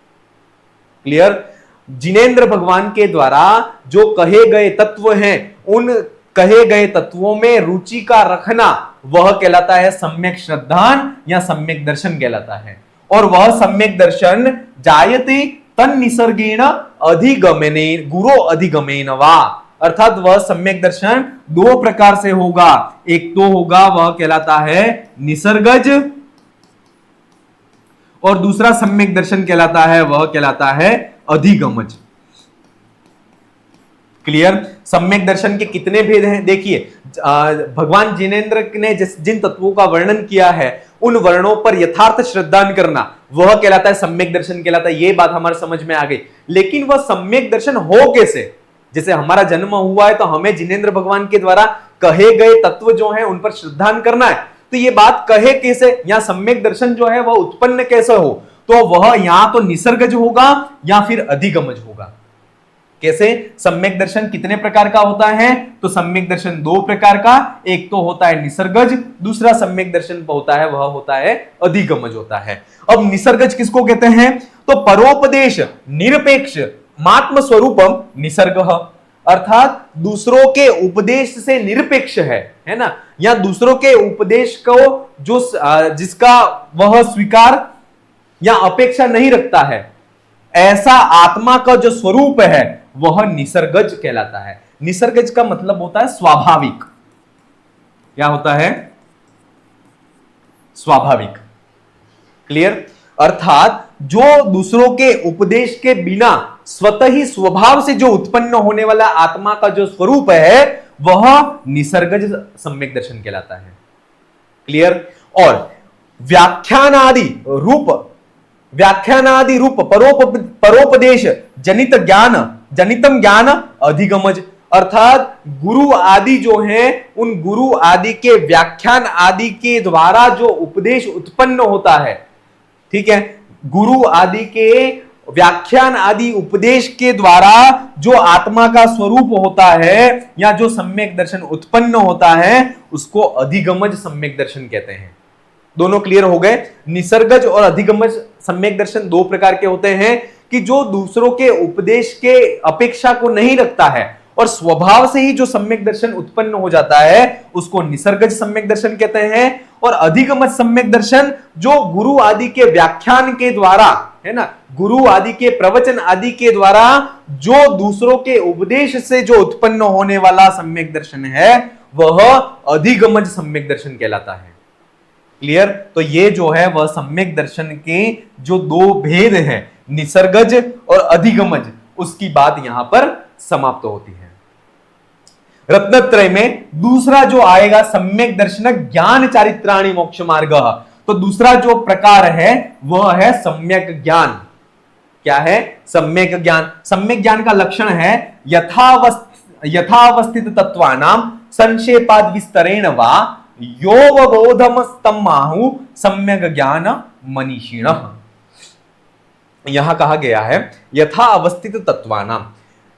क्लियर? जिनेंद्र भगवान के द्वारा जो कहे गए तत्व हैं उन कहे गए तत्वों में रुचि का रखना वह कहलाता है सम्यक श्रद्धान या सम्यक दर्शन कहलाता है। और वह सम्यक दर्शन जायते तन्निसर्गेण अधिगमने गुरो अधिगमेन वा, अर्थात वह सम्यक दर्शन दो प्रकार से होगा। एक तो होगा वह कहलाता है निसर्गज, और दूसरा सम्यक दर्शन कहलाता है वह कहलाता है अधिगमज। क्लियर? सम्यक दर्शन के कितने भेद हैं देखिए। भगवान जिनेंद्र ने जिन तत्वों का वर्णन किया है उन वर्णों पर यथार्थ श्रद्धान करना वह कहलाता है सम्यक दर्शन कहलाता है। ये बात हमारे समझ में आ गई। लेकिन वह सम्यक दर्शन हो कैसे? जैसे हमारा जन्म हुआ है तो हमें जिनेंद्र भगवान के द्वारा कहे गए तत्व जो हैं उन पर श्रद्धान करना है। तो ये बात कहे कैसे, या सम्यक दर्शन जो है वह उत्पन्न कैसे हो? तो वह यहां तो निसर्गज होगा या फिर अधिगमज होगा। कैसे? सम्यक दर्शन कितने प्रकार का होता है? तो सम्यक दर्शन दो प्रकार का, एक तो होता है निसर्गज, दूसरा सम्यक दर्शन होता है वह होता है अधिगमज होता है। अब निसर्गज किसको कहते हैं? तो परोपदेश निरपेक्ष मात्म स्वरूपम निसर्ग, अर्थात दूसरों के उपदेश से निरपेक्ष है ना, या दूसरों के उपदेश को जो जिसका वह स्वीकार या अपेक्षा नहीं रखता है, ऐसा आत्मा का जो स्वरूप है वह निसर्गज कहलाता है। निसर्गज का मतलब होता है स्वाभाविक। क्या होता है? स्वाभाविक। क्लियर? अर्थात जो दूसरों के उपदेश के बिना स्वतः ही स्वभाव से जो उत्पन्न होने वाला आत्मा का जो स्वरूप है वह निसर्गज सम्यक दर्शन कहलाता है। क्लियर? और व्याख्यानादि रूप परोपदेश जनितम ज्ञान अधिगमज, अर्थात गुरु आदि जो हैं उन गुरु आदि के व्याख्यान आदि के द्वारा जो उपदेश उत्पन्न होता है, ठीक है, गुरु आदि के व्याख्यान आदि उपदेश के द्वारा जो आत्मा का स्वरूप होता है या जो सम्यक दर्शन उत्पन्न होता है उसको अधिगमज सम्यक दर्शन कहते हैं। दोनों क्लियर हो गए। निसर्गज और अधिगमज सम्यक दर्शन दो प्रकार के होते हैं कि जो दूसरों के उपदेश के अपेक्षा को नहीं रखता है और स्वभाव से ही जो सम्यक दर्शन उत्पन्न हो जाता है उसको निसर्गज सम्यक दर्शन कहते हैं। और अधिगमज सम्यक दर्शन जो गुरु आदि के व्याख्यान के द्वारा, है ना, गुरु आदि के प्रवचन आदि के द्वारा जो दूसरों के उपदेश से जो उत्पन्न होने वाला सम्यक दर्शन है वह अधिगमज सम्यक दर्शन कहलाता है। क्लियर? तो ये जो है वह सम्यक दर्शन के जो दो भेद हैं, निसर्गज और अधिगमज, उसकी बात यहां पर समाप्त होती है। रत्नत्रय में दूसरा जो आएगा सम्यक दर्शन ज्ञान चारित्राणि मोक्ष मार्ग। तो दूसरा जो प्रकार है वह है सम्यक ज्ञान। क्या है? सम्यक ज्ञान। सम्यक ज्ञान का लक्षण है यथावस्थित तत्वानाम संक्षेपाद विस्तरेण वा योवबोधमस्तमाहु सम्यक ज्ञान मनीषिणः। यहां कहा गया है यथा अवस्थित तत्वानाम,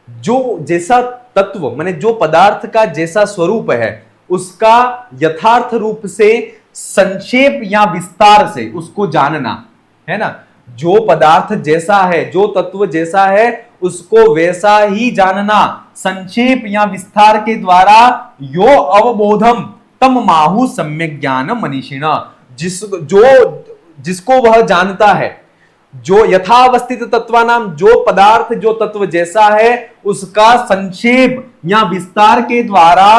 जो जैसा तत्व माने जो पदार्थ का जैसा स्वरूप है उसका यथार्थ रूप से संक्षेप या विस्तार से उसको जानना, है ना। जो पदार्थ जैसा है, जो तत्व जैसा है उसको वैसा ही जानना संक्षेप या विस्तार के द्वारा यो अवबोधम तम माहु सम्यक ज्ञान मनीषिणा। जिसको वह जानता है, जो यथावस्थित तत्वानाम, जो पदार्थ जो तत्व जैसा है उसका संक्षेप या विस्तार के द्वारा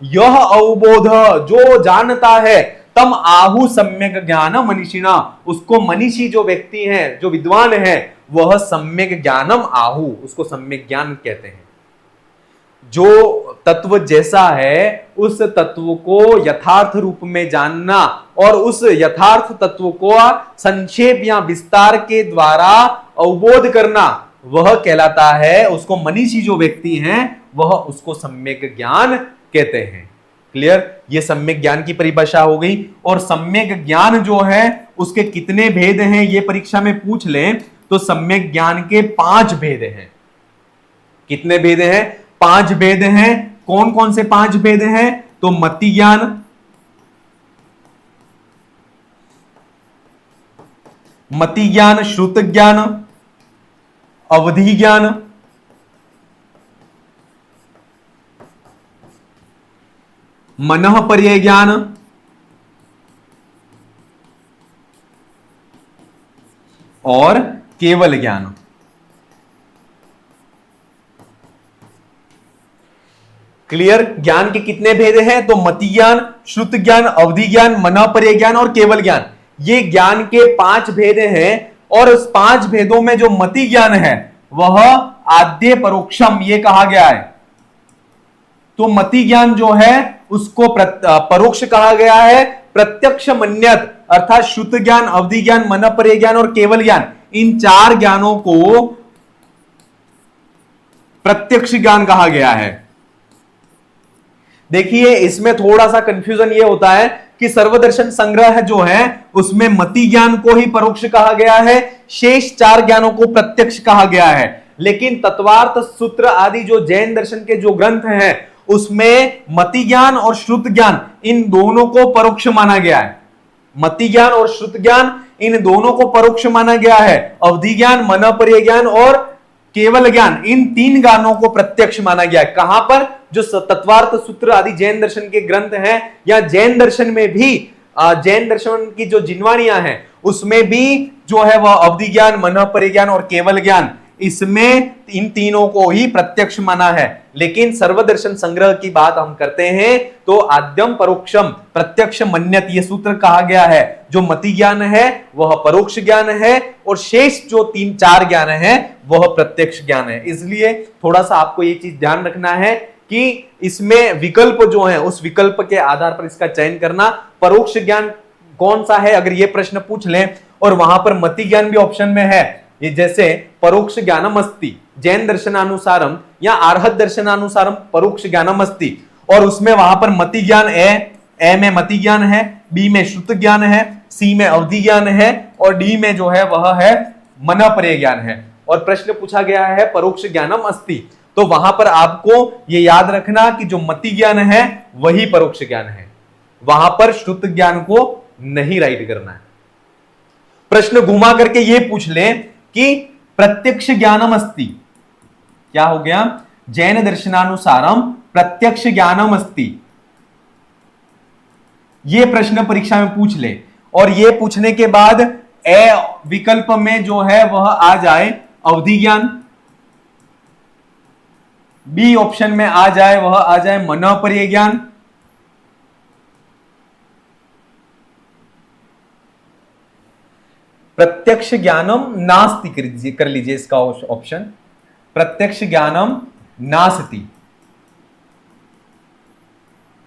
यह अवबोध जो जानता है तम आहु सम्यक ज्ञान मनीषिणा, उसको मनीषी जो व्यक्ति हैं, जो विद्वान है, वह सम्यक ज्ञानम आहु, उसको सम्यक ज्ञान कहते हैं। जो तत्व जैसा है उस तत्व को यथार्थ रूप में जानना और उस यथार्थ तत्व को संक्षेप या विस्तार के द्वारा अवबोध करना, वह कहलाता है, उसको मनीषी जो व्यक्ति हैं वह उसको सम्यक ज्ञान कहते हैं। क्लियर? ये सम्यक ज्ञान की परिभाषा हो गई। और सम्यक ज्ञान जो है उसके कितने भेद हैं ये परीक्षा में पूछ लें तो सम्यक ज्ञान के 5 भेद हैं। कितने भेद हैं? 5 भेद हैं। कौन कौन से 5 भेद हैं? तो मति ज्ञान, मति ज्ञान, श्रुत ज्ञान, अवधि ज्ञान, मनः पर्यय ज्ञान और केवल ज्ञान। क्लियर? ज्ञान के कितने भेद हैं? तो मति ज्ञान, श्रुत ज्ञान, अवधि ज्ञान, मनः पर्यय ज्ञान और केवल ज्ञान। ये ज्ञान के 5 भेद हैं। और उस 5 भेदों में जो मति ज्ञान है वह आद्य परोक्षम ये कहा गया है। तो मति ज्ञान जो है उसको परोक्ष कहा गया है। प्रत्यक्ष मन्यत अर्थात श्रुत ज्ञान, अवधि ज्ञान, मनः पर्यय ज्ञान और केवल ज्ञान, इन 4 ज्ञानों को प्रत्यक्ष ज्ञान कहा गया है। देखिए इसमें थोड़ा सा कंफ्यूजन ये होता है कि सर्वदर्शन संग्रह जो है उसमें मति ज्ञान को ही परोक्ष कहा गया है, शेष 4 ज्ञानों को प्रत्यक्ष कहा गया है। लेकिन तत्वार्थ सूत्र आदि जो जैन दर्शन के जो ग्रंथ हैं उसमें मति ज्ञान और श्रुत ज्ञान इन दोनों को परोक्ष माना गया है। मति ज्ञान और श्रुत ज्ञान इन दोनों को परोक्ष माना गया है। अवधि ज्ञान, मनः पर्यय ज्ञान और केवल ज्ञान इन 3 ज्ञानों को प्रत्यक्ष माना गया है। कहां पर? जो तत्वार्थ सूत्र आदि जैन दर्शन के ग्रंथ हैं या जैन दर्शन में भी जैन दर्शन की जो जिनवाणियां हैं उसमें भी जो है वह अवधि ज्ञान, मनः पर्यय ज्ञान और केवल ज्ञान, इसमें इन तीनों को ही प्रत्यक्ष माना है। लेकिन सर्वदर्शन संग्रह की बात हम करते हैं तो आद्यम परोक्षम प्रत्यक्ष मन्यत ये सूत्र कहा गया है। जो मति ज्ञान है वह परोक्ष ज्ञान है और शेष जो 3-4 ज्ञान है वह प्रत्यक्ष ज्ञान है। इसलिए थोड़ा सा आपको ये चीज ध्यान रखना है कि इसमें विकल्प जो है उस विकल्प के आधार पर इसका चयन करना। परोक्ष ज्ञान कौन सा है अगर ये प्रश्न पूछ लें और वहां पर मति ज्ञान भी ऑप्शन में है, ये जैसे परोक्ष ज्ञानम अस्ति जैन दर्शनानुसारम या आर्हत दर्शनानुसारम परोक्ष ज्ञानम अस्ति, और उसमें वहां पर मति ज्ञान ए में मति ज्ञान है, बी में श्रुत ज्ञान है, सी में अवधि ज्ञान है और डी में जो है वह है मनः पर्यय ज्ञान है। और प्रश्न पूछा गया है परोक्ष ज्ञानम अस्ति, तो वहां पर आपको यह याद रखना कि जो मति ज्ञान है वही परोक्ष ज्ञान है, वहां पर श्रुत ज्ञान को नहीं राइट करना है। प्रश्न घुमा करके यह पूछ लें कि प्रत्यक्ष ज्ञानम अस्ति, क्या हो गया, जैन दर्शनानुसारम प्रत्यक्ष ज्ञानम अस्ति, यह प्रश्न परीक्षा में पूछ ले और यह पूछने के बाद ए विकल्प में जो है वह आ जाए अवधि ज्ञान, बी ऑप्शन में आ जाए वह आ जाए मनोपर्य ज्ञान, प्रत्यक्ष ज्ञानम नास्ति कर लीजिए इसका ऑप्शन, प्रत्यक्ष ज्ञानम नास्ति,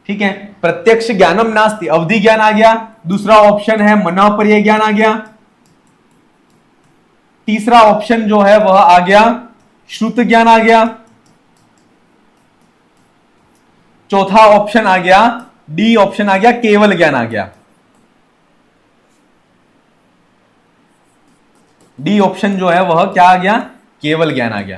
ठीक है, प्रत्यक्ष ज्ञानम नास्ति, अवधि ज्ञान आ गया, दूसरा ऑप्शन है मनोपर्य ज्ञान आ गया, तीसरा ऑप्शन जो है वह आ गया श्रुत ज्ञान आ गया, चौथा ऑप्शन आ गया डी ऑप्शन आ गया केवल ज्ञान आ गया, डी ऑप्शन जो है वह क्या आ गया, केवल ज्ञान आ गया।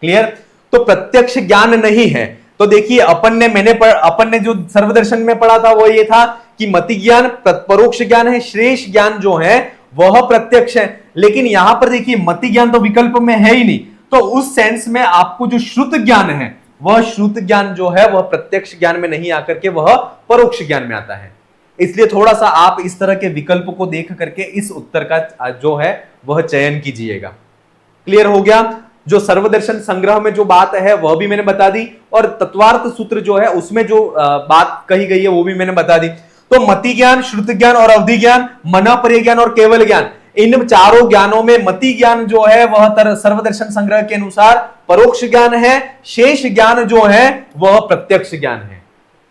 क्लियर, तो प्रत्यक्ष ज्ञान नहीं है। तो देखिए अपन ने जो सर्वदर्शन में पढ़ा था वो ये था कि मति ज्ञान परोक्ष ज्ञान है, शेष ज्ञान जो है वह प्रत्यक्ष है, लेकिन यहां पर देखिए मति ज्ञान तो विकल्प में है ही नहीं, तो उस सेंस में आपको जो श्रुत ज्ञान है वह श्रुत ज्ञान जो है वह प्रत्यक्ष ज्ञान में नहीं आकर के वह परोक्ष ज्ञान में आता है। इसलिए थोड़ा सा आप इस तरह के विकल्प को देख करके इस उत्तर का जो है वह चयन कीजिएगा। क्लियर हो गया। जो सर्वदर्शन संग्रह में जो बात है वह भी मैंने बता दी, और तत्वार्थ सूत्र जो है उसमें जो बात कही गई है वो भी मैंने बता दी। तो मति ज्ञान, श्रुत ज्ञान और अवधि ज्ञान, मनोपर्य ज्ञान और केवल ज्ञान, इन चारों ज्ञानों में मति ज्ञान जो है वह सर्वदर्शन संग्रह के अनुसार परोक्ष ज्ञान है, शेष ज्ञान जो है वह प्रत्यक्ष ज्ञान है।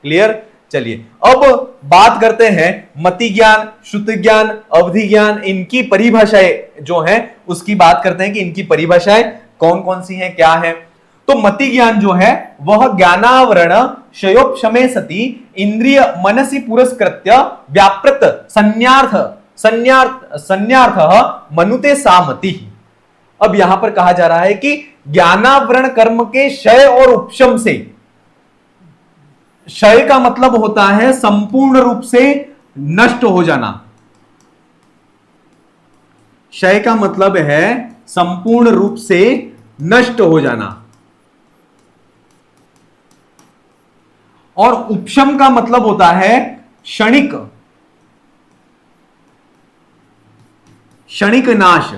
क्लियर। चलिए अब बात करते हैं मति ज्ञान, श्रुत ज्ञान, अवधि ज्ञान, इनकी परिभाषाएं जो है उसकी बात करते हैं कि इनकी परिभाषाएं कौन कौन सी हैं, क्या है। तो मति ज्ञान जो है वह ज्ञानावरण क्षयोपशमे सति इंद्रिय मनसी पुरस्कृत्य व्यापृत संन्यार्थ मनुते सामति। अब यहां पर कहा जा रहा है कि ज्ञानावरण कर्म के क्षय और उपशम से, क्षय का मतलब होता है संपूर्ण रूप से नष्ट हो जाना, क्षय का मतलब है संपूर्ण रूप से नष्ट हो जाना, और उपशम का मतलब होता है क्षणिक नाश।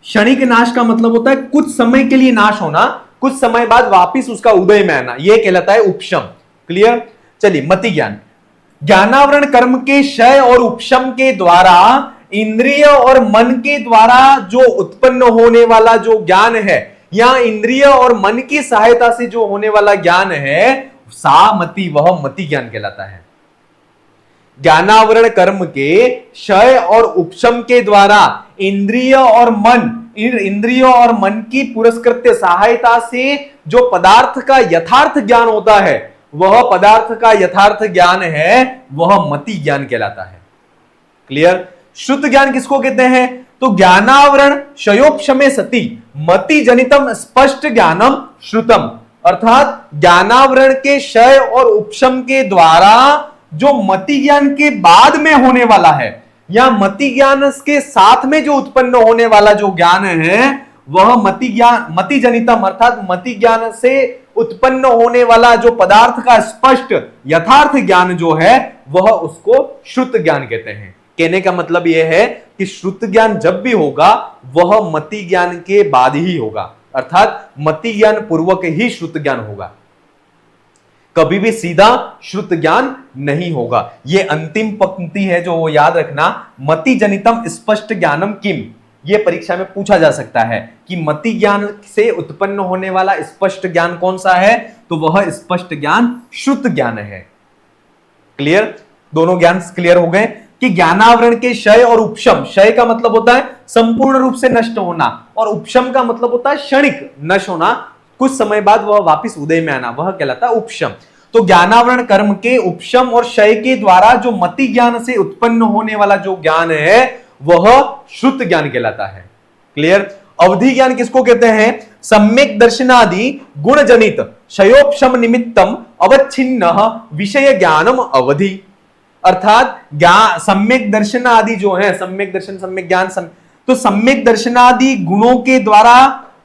क्षणिक नाश का मतलब होता है कुछ समय के लिए नाश होना, कुछ समय बाद वापिस उसका उदय में आना, यह कहलाता है उपशम। क्लियर। चलिए मति ज्ञान, ज्ञानावरण कर्म के क्षय और उपशम के द्वारा इंद्रिय और मन के द्वारा जो उत्पन्न होने वाला जो ज्ञान है, या इंद्रिय और मन की सहायता से जो होने वाला ज्ञान है, सामति, वह मति ज्ञान कहलाता है। ज्ञानावरण कर्म के क्षय और उपशम के द्वारा इंद्रियों और मन की पुरस्कृत्य सहायता से जो पदार्थ का यथार्थ ज्ञान होता है, वह पदार्थ का यथार्थ ज्ञान है, वह मति ज्ञान कहलाता है। क्लियर। श्रुत ज्ञान किसको कहते हैं? तो ज्ञानावरण क्षयोपशमे सति मति जनितम स्पष्ट ज्ञानम श्रुतम, अर्थात ज्ञानावरण के क्षय और उपशम के द्वारा जो मति ज्ञान के बाद में होने वाला है, या मति ज्ञान के साथ में जो उत्पन्न होने वाला जो ज्ञान है, वह मति जनितम, अर्थात मति ज्ञान से उत्पन्न होने वाला जो पदार्थ का स्पष्ट यथार्थ ज्ञान जो है, वह उसको श्रुत ज्ञान कहते हैं। कहने का मतलब यह है कि श्रुत ज्ञान जब भी होगा वह मति ज्ञान के बाद ही होगा, अर्थात मति ज्ञान पूर्वक ही श्रुत ज्ञान होगा, कभी भी सीधा श्रुत ज्ञान नहीं होगा। यह अंतिम पंक्ति है जो याद रखना, मति जनितम स्पष्ट ज्ञानम किम, यह परीक्षा में पूछा जा सकता है कि मति ज्ञान से उत्पन्न होने वाला स्पष्ट ज्ञान कौन सा है, तो वह स्पष्ट ज्ञान श्रुत ज्ञान है। क्लियर। दोनों ज्ञान क्लियर हो गए कि ज्ञानावरण के क्षय और उपशम, क्षय का मतलब होता है संपूर्ण रूप से नष्ट होना, और उपशम का मतलब होता है क्षणिक नष्ट होना, कुछ समय बाद वह वापिस उदय में आना, वह कहलाता है उपशम। तो ज्ञानावरण कर्म के उपशम और क्षय के द्वारा जो मति ज्ञान से उत्पन्न होने वाला जो ज्ञान है, वह श्रुत ज्ञान कहलाता है। क्लियर। अवधि ज्ञान किसको कहते हैं? सम्यक दर्शनादि गुण जनित क्षयोपशम निमित्तम अवच्छिन्न विषय ज्ञानम अवधि। अर्थात सम्यक दर्शन आदि जो है, सम्यक दर्शन सम्यक ज्ञान तो सम्यक दर्शनादि गुणों के द्वारा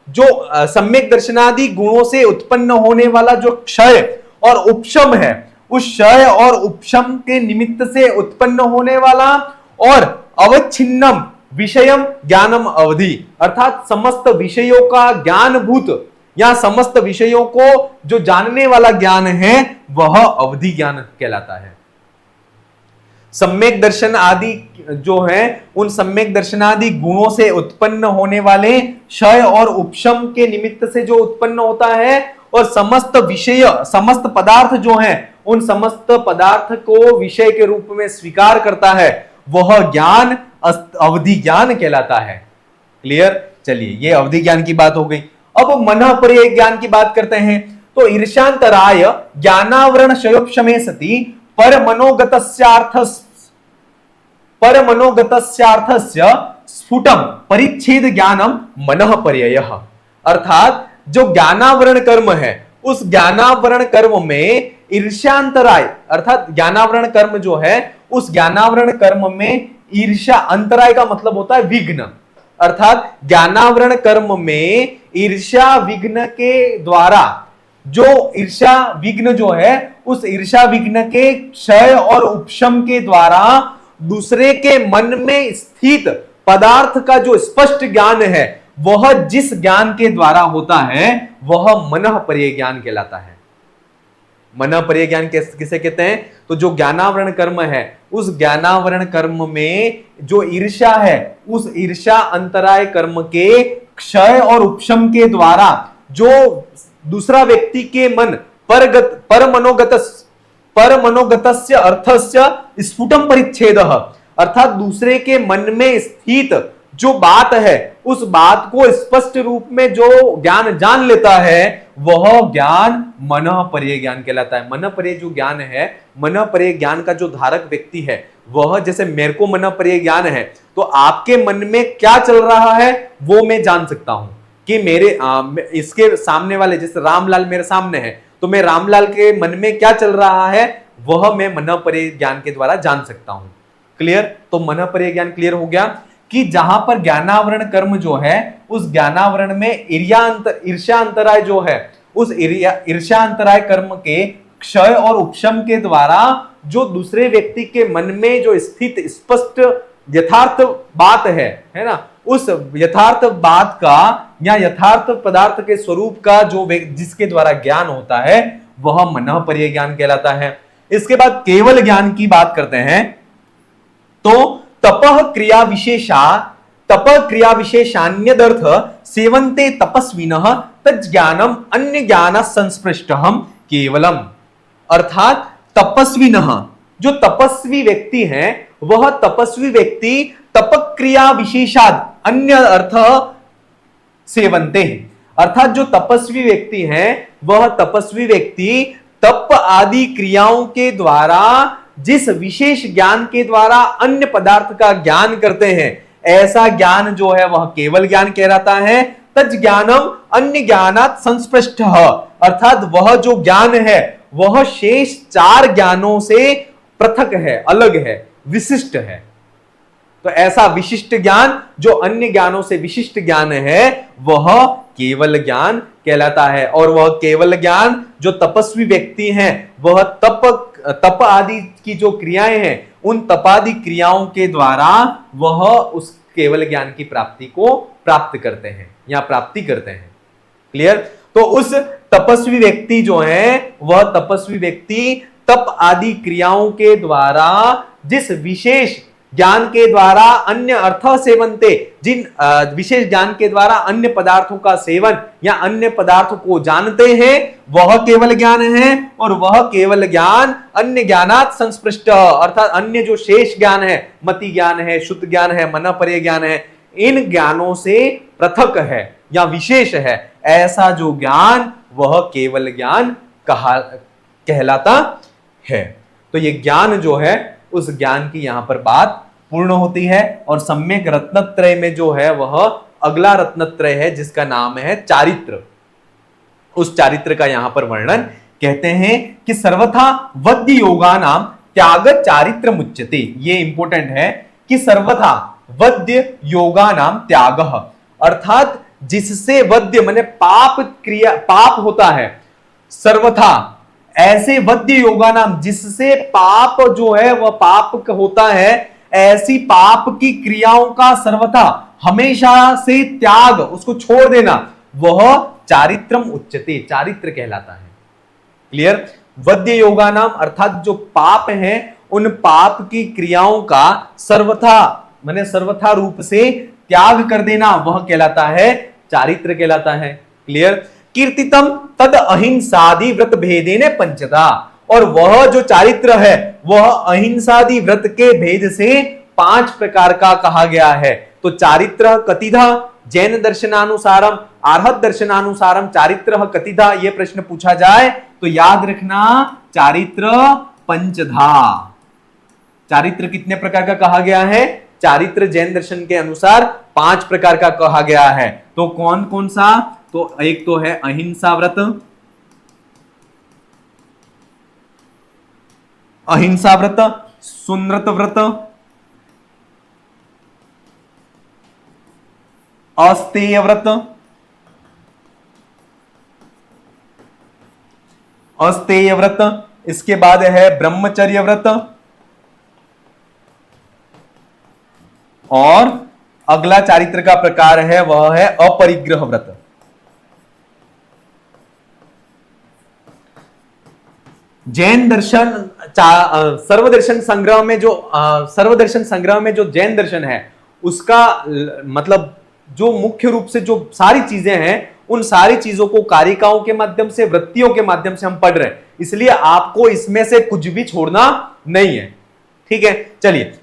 जो सम्यक दर्शनादि गुणों से उत्पन्न होने वाला जो क्षय और उपशम है, उस क्षय और उपशम के निमित्त से उत्पन्न होने वाला और अवच्छिन्नम विषयम ज्ञानम अवधि, अर्थात समस्त विषयों का ज्ञानभूत या समस्त विषयों को जो जानने वाला ज्ञान है वह अवधि ज्ञान कहलाता है। सम्यक दर्शन आदि जो है, उन सम्यक दर्शनादि गुणों से उत्पन्न होने वाले क्षय और उपशम के निमित्त से जो उत्पन्न होता है, और समस्त विषय समस्त पदार्थ जो हैं, उन समस्त पदार्थ को विषय के रूप में स्वीकार करता है, वह ज्ञान अवधि ज्ञान कहलाता है। क्लियर? चलिए, ये अवधि ज्ञान की बात हो गई। अब मनःपर्यय ज्ञान की बात करते हैं। तो ईर्ष्यांतराय ज्ञानावरण क्षयोपशमे सति परमनोगतस्यार्थस्य स्फुटम परिच्छेद ज्ञानम मनःपर्ययः। अर्थात जो ज्ञानावरण कर्म है, उस ज्ञानावरण कर्म में ईर्ष्यांतराय, अर्थात ज्ञानावरण कर्म जो है, उस ज्ञानावरण कर्म में ईर्ष्या, अंतराय का मतलब होता है विघ्न, अर्थात ज्ञानावरण कर्म में ईर्ष्या विघ्न के द्वारा जो ईर्ष्या विघ्न जो है, उस ईर्ष्या विघ्न के क्षय और उपशम के द्वारा दूसरे के मन में स्थित पदार्थ का जो स्पष्ट ज्ञान है, वह जिस ज्ञान के द्वारा होता है वह मनःपर्यय ज्ञान कहलाता है। मनःपर्यय ज्ञान किसे कहते हैं? तो जो ज्ञानावरण कर्म है, उस ज्ञानावरण कर्म में जो ईर्ष्या है, उस ईर्ष्या अंतराय कर्म के क्षय और उपशम के द्वारा जो दूसरा व्यक्ति के मन परमनोगतस्य अर्थस्य स्फुटम परिच्छेदः, अर्थात दूसरे के मन में स्थित जो बात है, उस बात को स्पष्ट रूप में जो ज्ञान जान लेता है, वह ज्ञान मनःपर्यय ज्ञान कहलाता है। मनःपर्यय जो ज्ञान है, मनःपर्यय ज्ञान का जो धारक व्यक्ति है, वह, जैसे मेरे को मनःपर्यय ज्ञान है, तो आपके मन में क्या चल रहा है वो मैं जान सकता हूं कि मेरे इसके सामने वाले, जैसे रामलाल मेरे सामने है, तो मैं रामलाल के मन में क्या चल रहा है वह मैं मनःपर्यय ज्ञान के द्वारा जान सकता हूं। क्लियर? तो मनःपर्यय ज्ञान क्लियर हो गया कि जहां पर ज्ञानावरण कर्म जो है, उस ज्ञानावरण में ईर्ष्या अंतराय जो है, उस ईर्ष्या अंतराय कर्म के क्षय और उपशम के द्वारा जो दूसरे व्यक्ति के मन में जो स्थित स्पष्ट यथार्थ बात है ना, उस यथार्थ बात का या यथार्थ पदार्थ के स्वरूप का जो जिसके द्वारा ज्ञान होता है, वह मनःपर्यय ज्ञान कहलाता है। इसके बाद केवल ज्ञान की बात करते हैं। तो तपः क्रिया विशेषान्यदर्थ सेवन्ते तपस्विनः तज्ज्ञानम अन्य ज्ञान संस्पृष्टहम केवलम। अर्थात तपस्विनः, जो तपस्वी व्यक्ति हैं, वह तपस्वी व्यक्ति तपक्रिया विशेषाद अन्य अर्थ सेवन्ते, अर्थात जो तपस्वी व्यक्ति हैं, वह तपस्वी व्यक्ति तप आदि क्रियाओं के द्वारा जिस विशेष ज्ञान के द्वारा अन्य पदार्थ का ज्ञान करते हैं, ऐसा ज्ञान जो है वह केवल ज्ञान कहलाता है। तज ज्ञानम अन्य ज्ञानात् संस्पृष्टः, अर्थात वह जो ज्ञान है वह शेष चार ज्ञानों से पृथक है, अलग है, विशिष्ट है। तो ऐसा विशिष्ट ज्ञान जो अन्य ज्ञानों से विशिष्ट ज्ञान है, वह केवल ज्ञान कहलाता है। और वह केवल ज्ञान जो तपस्वी व्यक्ति हैं, वह तप आदि की जो क्रियाएं हैं, उन तपादि क्रियाओं के द्वारा वह उस केवल ज्ञान की प्राप्ति को प्राप्त करते हैं या प्राप्ति करते हैं। क्लियर? तो उस तपस्वी व्यक्ति जो है, वह तपस्वी व्यक्ति तप आदि क्रियाओं के द्वारा जिस विशेष ज्ञान के द्वारा अन्य अर्थ सेवनते, जिन विशेष ज्ञान के द्वारा अन्य पदार्थों का सेवन या अन्य पदार्थों को जानते हैं, वह केवल ज्ञान है। और वह केवल ज्ञान अन्य ज्ञानात् संस्पृष्ट, अर्थात अन्य जो शेष ज्ञान है, मति ज्ञान है, शुद्ध ज्ञान है, मनःपर्यय ज्ञान है, इन ज्ञानों से पृथक है या विशेष है। ऐसा जो ज्ञान, वह केवल ज्ञान कहलाता है। तो ये ज्ञान जो है, उस ज्ञान की यहां पर बात पूर्ण होती है। और सम्यक रत्नत्रय में जो है वह अगला रत्नत्रय है जिसका नाम है चारित्र। उस चारित्र का यहां पर वर्णन कहते हैं कि सर्वथा वद्य योगा नाम त्याग चारित्र मुच्यते। ये इंपॉर्टेंट है कि सर्वथा वद्य योगा नाम त्याग, अर्थात जिससे वद्य माने पाप क्रिया पाप होता है, सर्वथा ऐसे वद्य योगा नाम जिससे पाप जो है वह पाप होता है, ऐसी पाप की क्रियाओं का सर्वथा हमेशा से त्याग, उसको छोड़ देना, वह चारित्रम उच्यते, चारित्र कहलाता है। क्लियर? वद्य योगा नाम अर्थात जो पाप हैं उन पाप की क्रियाओं का सर्वथा माने सर्वथा रूप से त्याग कर देना, वह कहलाता है चारित्र कहलाता है। क्लियर? कीर्तितम तद अहिंसादि व्रत भेदेने पंचदा, और वह जो चारित्र है वह अहिंसादि व्रत के भेद से 5 प्रकार का कहा गया है। तो चारित्र कतिधा जैन दर्शनानुसारम आर्हत दर्शनानुसारम चारित्र कतिधा, यह प्रश्न पूछा जाए तो याद रखना चारित्र पंचधा। चारित्र कितने प्रकार का कहा गया है? चारित्र जैन दर्शन के अनुसार 5 प्रकार का कहा गया है। तो कौन कौन सा? तो एक तो है अहिंसा व्रत, अहिंसा व्रत, सुन्नत व्रत, अस्तेय व्रत, अस्तेय व्रत, इसके बाद है ब्रह्मचर्य व्रत, और अगला चारित्र का प्रकार है वह है अपरिग्रह व्रत। जैन दर्शन सर्वदर्शन संग्रह में जो सर्वदर्शन संग्रह में जो जैन दर्शन है उसका मतलब जो मुख्य रूप से जो सारी चीजें हैं उन सारी चीजों को कारिकाओं के माध्यम से, वृत्तियों के माध्यम से हम पढ़ रहे हैं, इसलिए आपको इसमें से कुछ भी छोड़ना नहीं है। ठीक है, चलिए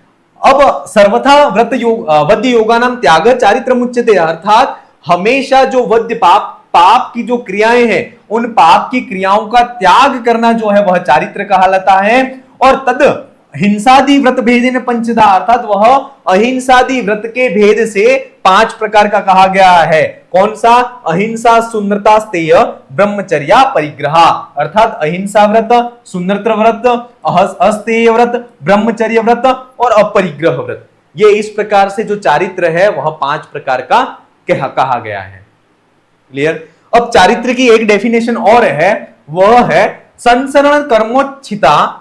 अब सर्वथा व्रत योग वद्य योगा नाम त्याग चारित्र मुच्यते, अर्थात हमेशा जो वद्य पाप की जो क्रियाएं हैं उन पाप की क्रियाओं का त्याग करना जो है वह चारित्र कहलाता है। और तद हिंसादि व्रत भेदेन पंचधा, अर्थात वह अहिंसादि व्रत के भेद से 5 प्रकार का कहा गया है। कौन सा? अहिंसा, सुन्नता, स्तेय, ब्रह्मचर्या, परिग्रह, अर्थात अहिंसा व्रत, सुन्नत व्रत, अस्तेय व्रत, ब्रह्मचर्य व्रत और अपरिग्रह व्रत। ये इस प्रकार से जो चारित्र है वह 5 प्रकार का कहा गया है। क्लियर? अब चारित्र की एक डेफिनेशन और है, वह है संसरण कर्मोच्छिता,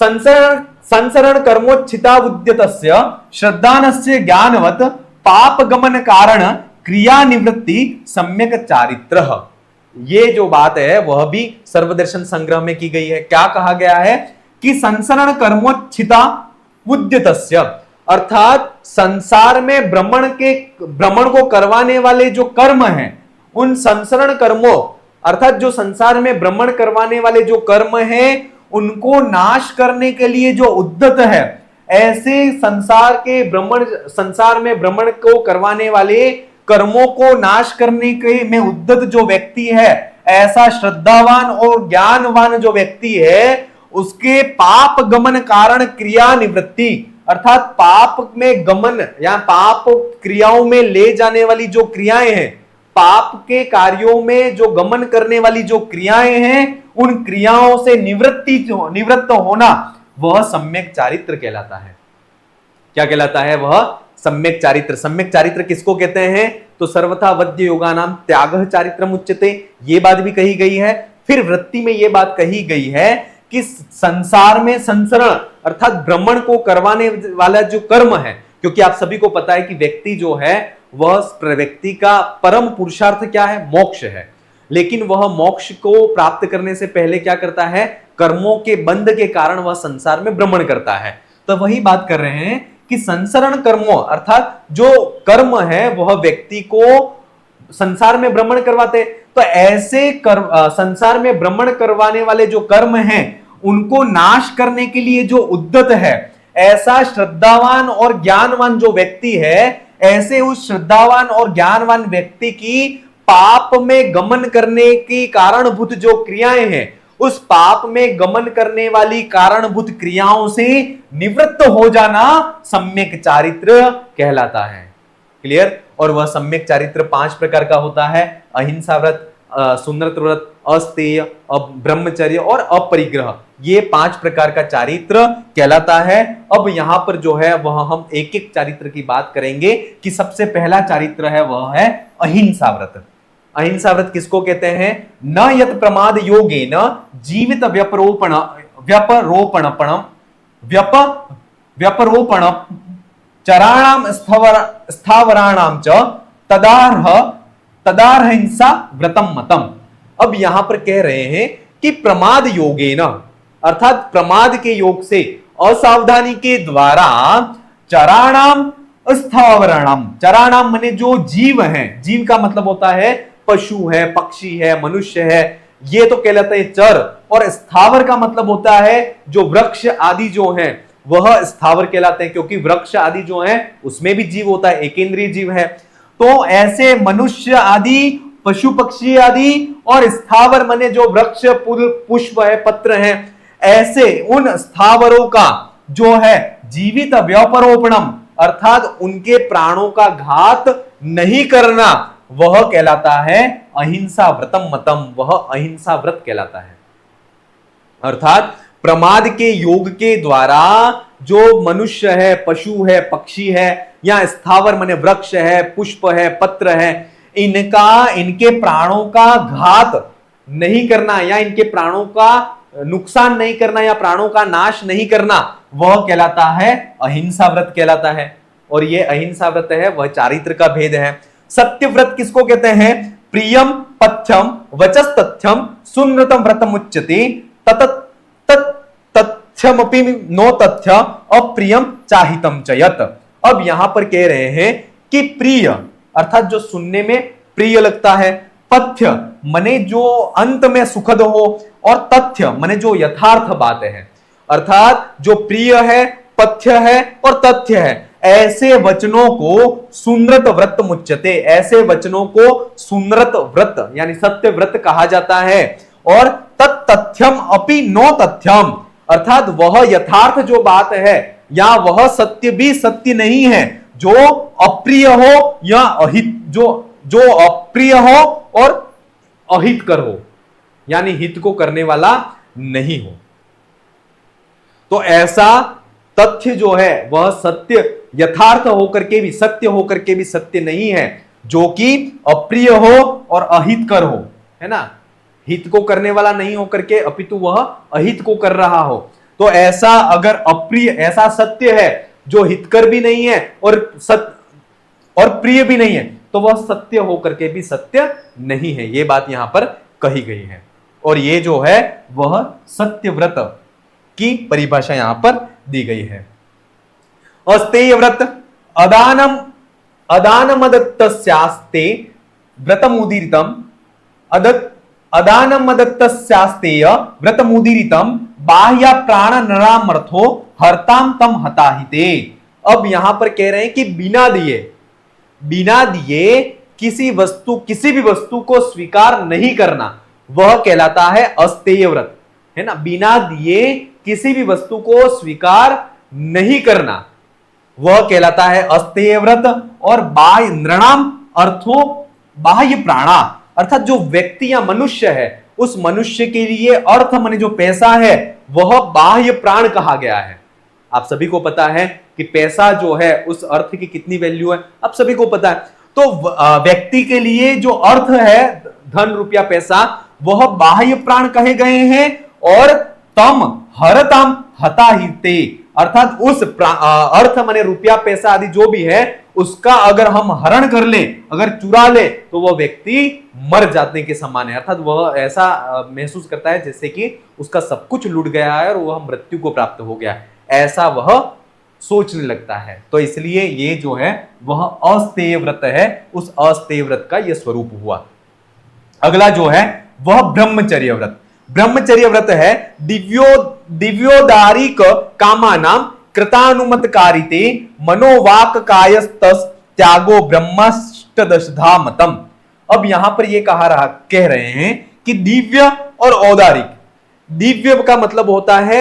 संसरण कर्मोच्छिता उद्यतस्य श्रद्धानस्य ज्ञानवत पाप गमन कारण क्रिया निवृत्ति सम्यक चारित्र। ये जो बात है वह भी सर्वदर्शन संग्रह में की गई है। क्या कहा गया है कि संसरण कर्मोच्छिता उद्यतस्य, अर्थात संसार में भ्रमण को करवाने वाले जो कर्म हैं उन संसरण कर्मों, अर्थात जो संसार में भ्रमण करवाने वाले जो कर्म हैं उनको नाश करने के लिए जो उद्यत है, ऐसे संसार में भ्रमण को करवाने वाले कर्मों को नाश करने के में उद्यत जो व्यक्ति है, ऐसा श्रद्धावान और ज्ञानवान जो व्यक्ति है उसके पाप गमन कारण क्रिया निवृत्ति, अर्थात पाप में गमन या पाप क्रियाओं में ले जाने वाली जो क्रियाएं हैं, पाप के कार्यों में जो गमन करने वाली जो क्रियाएं हैं उन क्रियाओं से निवृत्त होना वह सम्यक चारित्र कहलाता है। क्या कहलाता है? वह सम्यक चारित्र। सम्यक चारित्र किसको कहते हैं? तो सर्वथा वद्य योगा नाम त्याग चारित्रम उच्यते, ये बात भी कही गई है। फिर वृत्ति में यह बात कही गई है कि संसार में संसरण अर्थात भ्रमण को करवाने वाला जो कर्म है, क्योंकि आप सभी को पता है कि व्यक्ति जो है वह व्यक्ति का परम पुरुषार्थ क्या है? मोक्ष है। लेकिन वह मोक्ष को प्राप्त करने से पहले क्या करता है? कर्मों के बंध के कारण वह संसार में भ्रमण करता है। तो वही बात कर रहे हैं कि संसरण कर्मों अर्थात जो कर्म है वह व्यक्ति को संसार में भ्रमण करवाते। तो ऐसे संसार में भ्रमण करवाने वाले जो कर्म हैं उनको नाश करने के लिए जो उद्यत है, ऐसा श्रद्धावान और ज्ञानवान जो व्यक्ति है, ऐसे उस श्रद्धावान और ज्ञानवान व्यक्ति की पाप में गमन करने की कारणभूत जो क्रियाएं हैं, उस पाप में गमन करने वाली कारणभूत क्रियाओं से निवृत्त हो जाना सम्यक चारित्र कहलाता है। क्लियर? और वह सम्यक चारित्र 5 प्रकार का होता है। अहिंसा व्रत, सुन्नत व्रत, अस्तेय, ब्रह्मचर्य और अपरिग्रह, ये 5 प्रकार का चारित्र कहलाता है। अब यहां पर जो है वह हम एक एक चारित्र की बात करेंगे कि सबसे पहला चारित्र है वह है अहिंसा व्रत। अहिंसा व्रत किसको कहते हैं? न यत प्रमाद योगेन जीवित व्यपरोपण चराणाम स्थावराणाम च तदारहिंसा व्रतम मतम। अब यहां पर कह रहे हैं कि प्रमाद योगेन, अर्थात प्रमाद के योग से, असावधानी के द्वारा, चराणाम स्थावराणाम, चराणाम माने जो जीव हैं, जीव का मतलब होता है पशु है, पक्षी है, मनुष्य है, ये तो कहलाता है चर। और स्थावर का मतलब होता है जो वृक्ष आदि जो हैं वह स्थावर कहलाते हैं, क्योंकि वृक्ष आदि जो हैं उसमें भी जीव होता है, एकेंद्रीय जीव है। तो ऐसे मनुष्य आदि, पशु पक्षी आदि और स्थावर माने जो वृक्ष, पुष्प है, पत्र है, ऐसे उन स्थावरों का जो है जीवित व्यापरोपणम, अर्थात उनके प्राणों का घात नहीं करना, वह कहलाता है अहिंसा व्रतम मतम, वह अहिंसा व्रत कहलाता है। अर्थात प्रमाद के योग के द्वारा जो मनुष्य है, पशु है, पक्षी है, या स्थावर माने वृक्ष है, पुष्प है, पत्र है, इनके प्राणों का घात नहीं करना या इनके प्राणों का नुकसान नहीं करना या प्राणों का नाश नहीं करना, वह कहलाता है अहिंसा व्रत कहलाता है। और यह अहिंसा व्रत है वह चारित्र का भेद है। सत्य व्रत किसको कहते हैं? प्रियम पथ्यम वचस तथ्यम सुनृतम व्रतम उच्यते तथ्यमपि नो तथ्य अप्रियम चाहितम चयत। अब यहां पर कह रहे हैं कि प्रिय अर्थात जो सुनने में प्रिय लगता है, पथ्य मने जो अंत में सुखद हो, और तथ्य मने जो यथार्थ बात है, अर्थात जो प्रिय है, पथ्य है और तथ्य है, ऐसे वचनों को सुनृत व्रत मुच्यते, ऐसे वचनों को सुनृत व्रत यानी सत्य व्रत कहा जाता है। और तथ्यम अपि नो तथ्यम, अर्थात वह यथार्थ जो बात है या वह सत्य भी सत्य नहीं है, जो अप्रिय हो या अहित, जो अप्रिय हो और अहितकर हो, यानी हित को करने वाला नहीं हो। तो ऐसा तथ्य जो है वह सत्य, यथार्थ होकर के भी सत्य होकर के भी सत्य नहीं है, जो कि अप्रिय हो और अहितकर हो, है ना, हित को करने वाला नहीं होकर के अपितु वह अहित को कर रहा हो। तो ऐसा अगर अप्रिय, ऐसा सत्य है जो हितकर भी नहीं है और प्रिय भी नहीं है, तो वह सत्य होकर के भी सत्य नहीं है, यह बात यहां पर कही गई है। और ये जो है वह सत्य व्रत की परिभाषा यहां पर दी गई है। अस्तेय व्रत अदानमदत्तस्यास्ते व्रतमुदीरितम अदानमदत्तस्यास्तेय व्रतमुदीरितम बाह्य प्राण नरामर्थो हर्ताम तम हताहिते। अब यहां पर कह रहे हैं कि बिना दिए किसी भी वस्तु को स्वीकार नहीं करना, वह कहलाता है अस्तेय व्रत, है ना। बिना दिए किसी भी वस्तु को स्वीकार नहीं करना, वह कहलाता है अस्तेय व्रत। और बाह्य नृणाम अर्थो बाह्य प्राणा, अर्थात जो व्यक्ति या मनुष्य है, उस मनुष्य के लिए अर्थ माने जो पैसा है वह बाह्य प्राण कहा गया है। आप सभी को पता है कि पैसा जो है उस अर्थ की कितनी वैल्यू है, आप सभी को पता है। तो व्यक्ति के लिए जो अर्थ है, धन, रुपया, पैसा, वह बाह्य प्राण कहे गए हैं। और तम हरतम हताहिते, अर्थात उस अर्थ माने रुपया, पैसा आदि जो भी है उसका अगर हम हरण कर ले, अगर चुरा ले, तो वह व्यक्ति मर जाने के समान है। अर्थात वह ऐसा महसूस करता है जैसे कि उसका सब कुछ लूट गया है और वह मृत्यु को प्राप्त हो गया, ऐसा वह सोचने लगता है। तो इसलिए ये जो है वह अस्तेय व्रत है, उस अस्तेय व्रत का यह स्वरूप हुआ। अगला जो है वह ब्रह्मचर्य व्रत। ब्रह्मचर्य व्रत है दिव्योदारिक कामानाम कृतानुमतकारिते मनोवाक कायस्तस त्यागो ब्रह्मष्टदशधा मतम। अब यहां पर यह कह रहे हैं कि दिव्य और औदारिक, दिव्य का मतलब होता है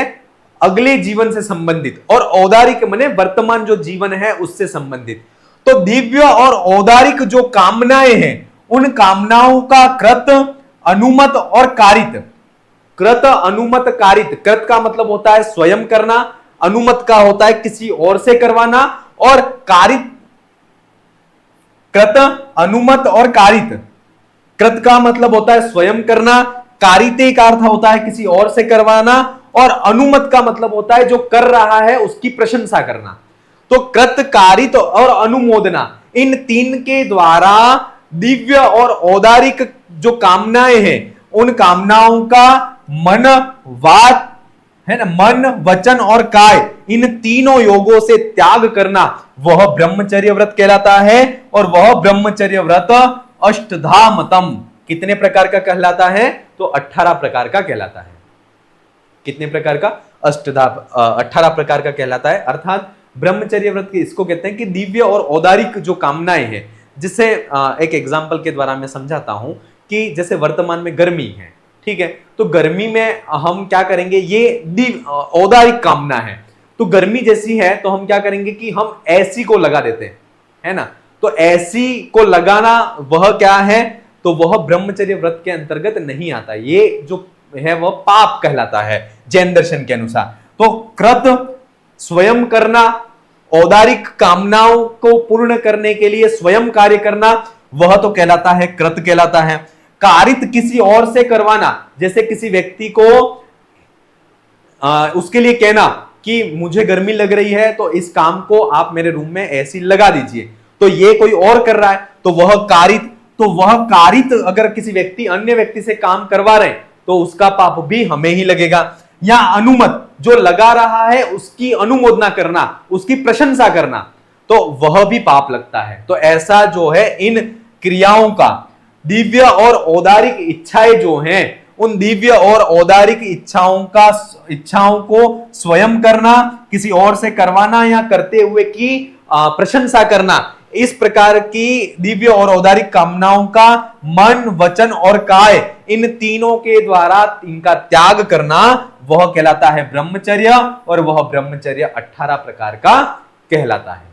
अगले जीवन से संबंधित, और औदारिक माने वर्तमान जो जीवन है उससे संबंधित। तो तो दिव्य और औदारिक जो कामनाएं हैं उन कामनाओं का कृत, अनुमत और कारित। कृत, अनुमत, कारित। कृत का मतलब होता है स्वयं करना, अनुमत का होता है किसी और से करवाना, और कारित, कृत, अनुमत और कारित। कृत का मतलब होता है स्वयं करना, कारिते का अर्थ होता है किसी और से करवाना, और अनुमत का मतलब होता है जो कर रहा है उसकी प्रशंसा करना। तो कृत, कारित और अनुमोदना, इन तीन के द्वारा दिव्य और औदारिक जो कामनाएं हैं उन कामनाओं का मन, वात, है ना, मन, वचन और काय, इन तीनों योगों से त्याग करना वह ब्रह्मचर्य व्रत कहलाता है। और वह ब्रह्मचर्य व्रत अष्टधामतम कितने प्रकार का कहलाता है? तो 18 प्रकार का कहलाता है। कितने प्रकार का? 18 प्रकार का कहलाता है। अर्थात ब्रह्मचर्य व्रत इसको कहते हैं कि दिव्य और औदारिक जो कामनाएं हैं, जिससे एक एग्जाम्पल के द्वारा मैं समझाता हूं कि जैसे वर्तमान में गर्मी है, ठीक है, तो गर्मी में हम क्या करेंगे, ये औदारिक कामना है। तो गर्मी जैसी है तो हम क्या करेंगे कि हम एसी को लगा देते हैं, है ना। तो एसी को लगाना वह क्या है? तो वह ब्रह्मचर्य व्रत के अंतर्गत नहीं आता, ये जो है वह पाप कहलाता है जैन दर्शन के अनुसार। तो कृत, स्वयं करना, औदारिक कामनाओं को पूर्ण करने के लिए स्वयं कार्य करना, वह तो कहलाता है कृत कहलाता है। कारित, किसी और से करवाना, जैसे किसी व्यक्ति को उसके लिए कहना कि मुझे गर्मी लग रही है तो इस काम को आप मेरे रूम में एसी लगा दीजिए, तो ये कोई और कर रहा है तो वह कारित। तो वह कारित अगर किसी व्यक्ति अन्य व्यक्ति से काम करवा रहे हैं तो उसका पाप भी हमें ही लगेगा। या अनुमत, जो लगा रहा है उसकी अनुमोदना करना, उसकी प्रशंसा करना, तो वह भी पाप लगता है। तो ऐसा जो है इन क्रियाओं का दिव्य और औदारिक इच्छाएं जो हैं, उन दिव्य और औदारिक इच्छाओं को स्वयं करना, किसी और से करवाना या करते हुए की प्रशंसा करना, इस प्रकार की दिव्य और औदारिक कामनाओं का मन, वचन और काय, इन तीनों के द्वारा इनका त्याग करना वह कहलाता है ब्रह्मचर्य। और वह ब्रह्मचर्य 18 प्रकार का कहलाता है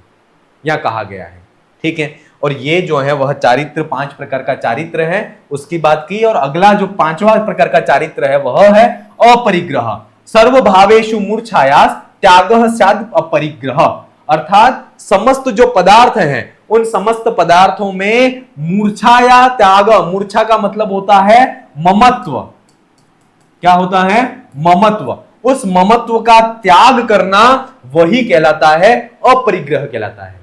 या कहा गया है, ठीक है। और ये जो है वह चारित्र, 5 प्रकार का चारित्र है, उसकी बात की। और अगला जो 5वां प्रकार का चारित्र है वह है अपरिग्रह। सर्वभावेषु मूर्छायास त्यागः स्यात् अपरिग्रह। अर्थात समस्त जो पदार्थ हैं उन समस्त पदार्थों में मूर्छा या त्याग, मूर्छा का मतलब होता है ममत्व। क्या होता है? ममत्व। उस ममत्व का त्याग करना वही कहलाता है अपरिग्रह कहलाता है।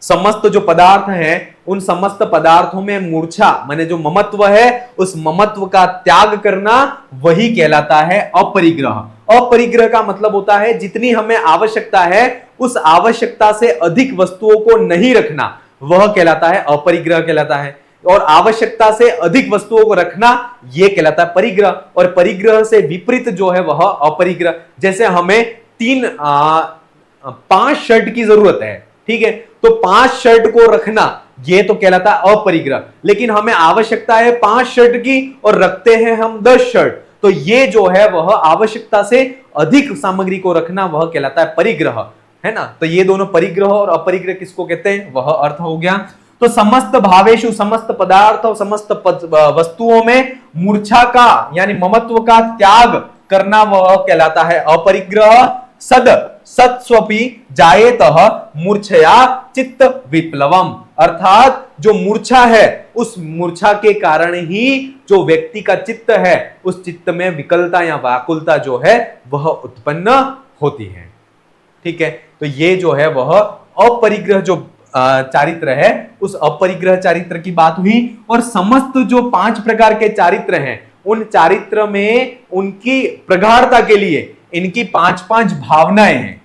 समस्त जो पदार्थ हैं उन समस्त पदार्थों में मूर्छा माने जो ममत्व है, उस ममत्व का त्याग करना वही कहलाता है अपरिग्रह। अपरिग्रह का मतलब होता है जितनी हमें आवश्यकता है उस आवश्यकता से अधिक वस्तुओं को नहीं रखना, वह कहलाता है अपरिग्रह कहलाता है। और आवश्यकता से अधिक वस्तुओं को रखना यह कहलाता है परिग्रह। और परिग्रह से विपरीत जो है वह अपरिग्रह। जैसे हमें 5 शर्ट की जरूरत है, ठीक है, तो 5 शर्ट को रखना यह तो कहलाता है अपरिग्रह। लेकिन हमें आवश्यकता है 5 शर्ट की और रखते हैं हम 10 शर्ट, तो ये जो है वह आवश्यकता से अधिक सामग्री को रखना वह कहलाता है परिग्रह, है ना। तो ये दोनों परिग्रह और अपरिग्रह किसको कहते हैं, वह अर्थ हो गया। तो समस्त भावेषु, समस्त पदार्थ और समस्त वस्तुओं में मूर्छा का यानी ममत्व का त्याग करना वह कहलाता है अपरिग्रह। सत्स्वपि जायेतः मूर्छया चित्त विप्लवम। अर्थात जो मूर्छा है उस मूर्छा के कारण ही जो व्यक्ति का चित्त है उस चित्त में विकलता या व्याकुलता जो है वह उत्पन्न होती है, ठीक है। तो ये जो है वह अपरिग्रह जो चारित्र है उस अपरिग्रह चारित्र की बात हुई। और समस्त जो 5 प्रकार के चारित्र हैं उन चारित्र में उनकी प्रगाढ़ता के लिए इनकी 5-5 भावनाएं हैं।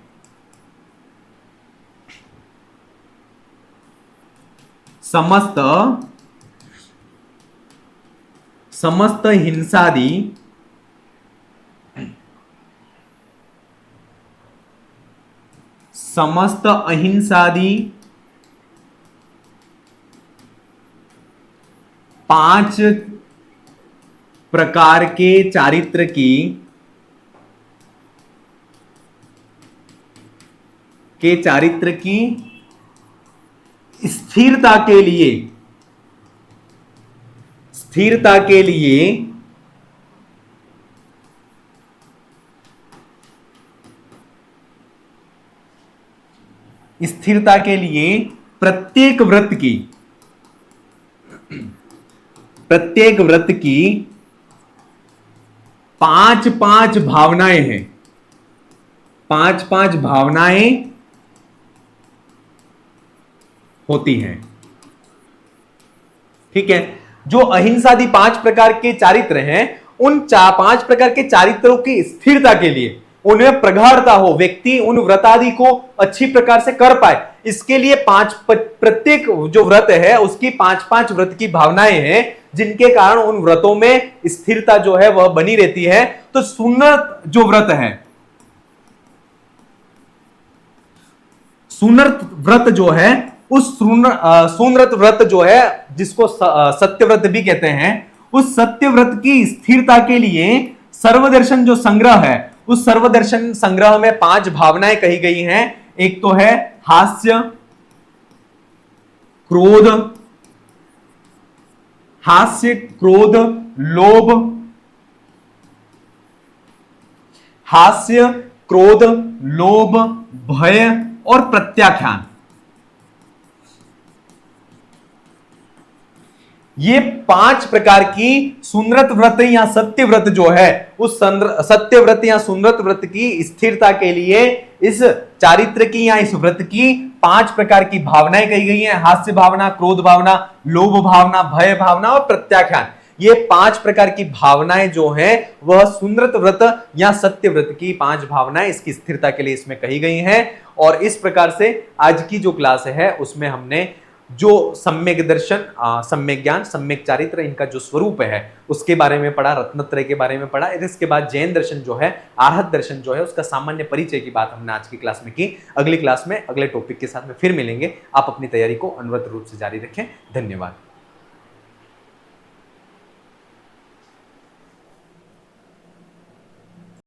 समस्त हिंसादि समस्त अहिंसादि 5 प्रकार के चारित्र की स्थिरता के लिए, स्थिरता के लिए स्थिरता के लिए प्रत्येक व्रत की 5-5 भावनाएं हैं, 5-5 भावनाएं होती हैं। ठीक है, जो अहिंसादि 5 प्रकार के चारित्र हैं, उन 5 प्रकार के चारित्रों की स्थिरता के लिए, उनमें प्रगाढ़ता हो, व्यक्ति उन व्रतादि को अच्छी प्रकार से कर पाए, इसके लिए प्रत्येक जो व्रत है उसकी 5-5 व्रत की भावनाएं हैं, जिनके कारण उन व्रतों में स्थिरता जो है वह बनी रहती है। तो सुन्नत जो व्रत है, सुन्नत व्रत जो है, उस सुन्नत व्रत जो है जिसको सत्य व्रत भी कहते हैं, उस सत्य व्रत की स्थिरता के लिए सर्वदर्शन जो संग्रह है, उस सर्वदर्शन संग्रह में 5 भावनाएं कही गई हैं। एक तो है हास्य, क्रोध, लोभ, हास्य, क्रोध, लोभ, भय और प्रत्याख्यान। ये 5 प्रकार की सुन्नत व्रत या सत्य व्रत जो है, उस सत्य व्रत या सुन्नत व्रत की स्थिरता के लिए इस चारित्र की या इस व्रत की 5 प्रकार की भावनाएं कही गई हैं। हास्य भावना, क्रोध भावना, लोभ भावना, भय भावना और प्रत्याख्यान। ये 5 प्रकार की भावनाएं जो हैं वह सुन्नत व्रत या सत्य व्रत की 5 भावनाएं इसकी स्थिरता के लिए इसमें कही गई हैं। और इस प्रकार से आज की जो क्लास है उसमें हमने जो सम्यक दर्शन, सम्यक ज्ञान, सम्यक चारित्र, इनका जो स्वरूप है उसके बारे में पढ़ा, रत्नत्रय के बारे में पढ़ा। इसके बाद जैन दर्शन जो है, आहत दर्शन जो है, उसका सामान्य परिचय की बात हमने आज की क्लास में की। अगली क्लास में अगले टॉपिक के साथ में फिर मिलेंगे। आप अपनी तैयारी को अनवरत रूप से जारी रखें। धन्यवाद।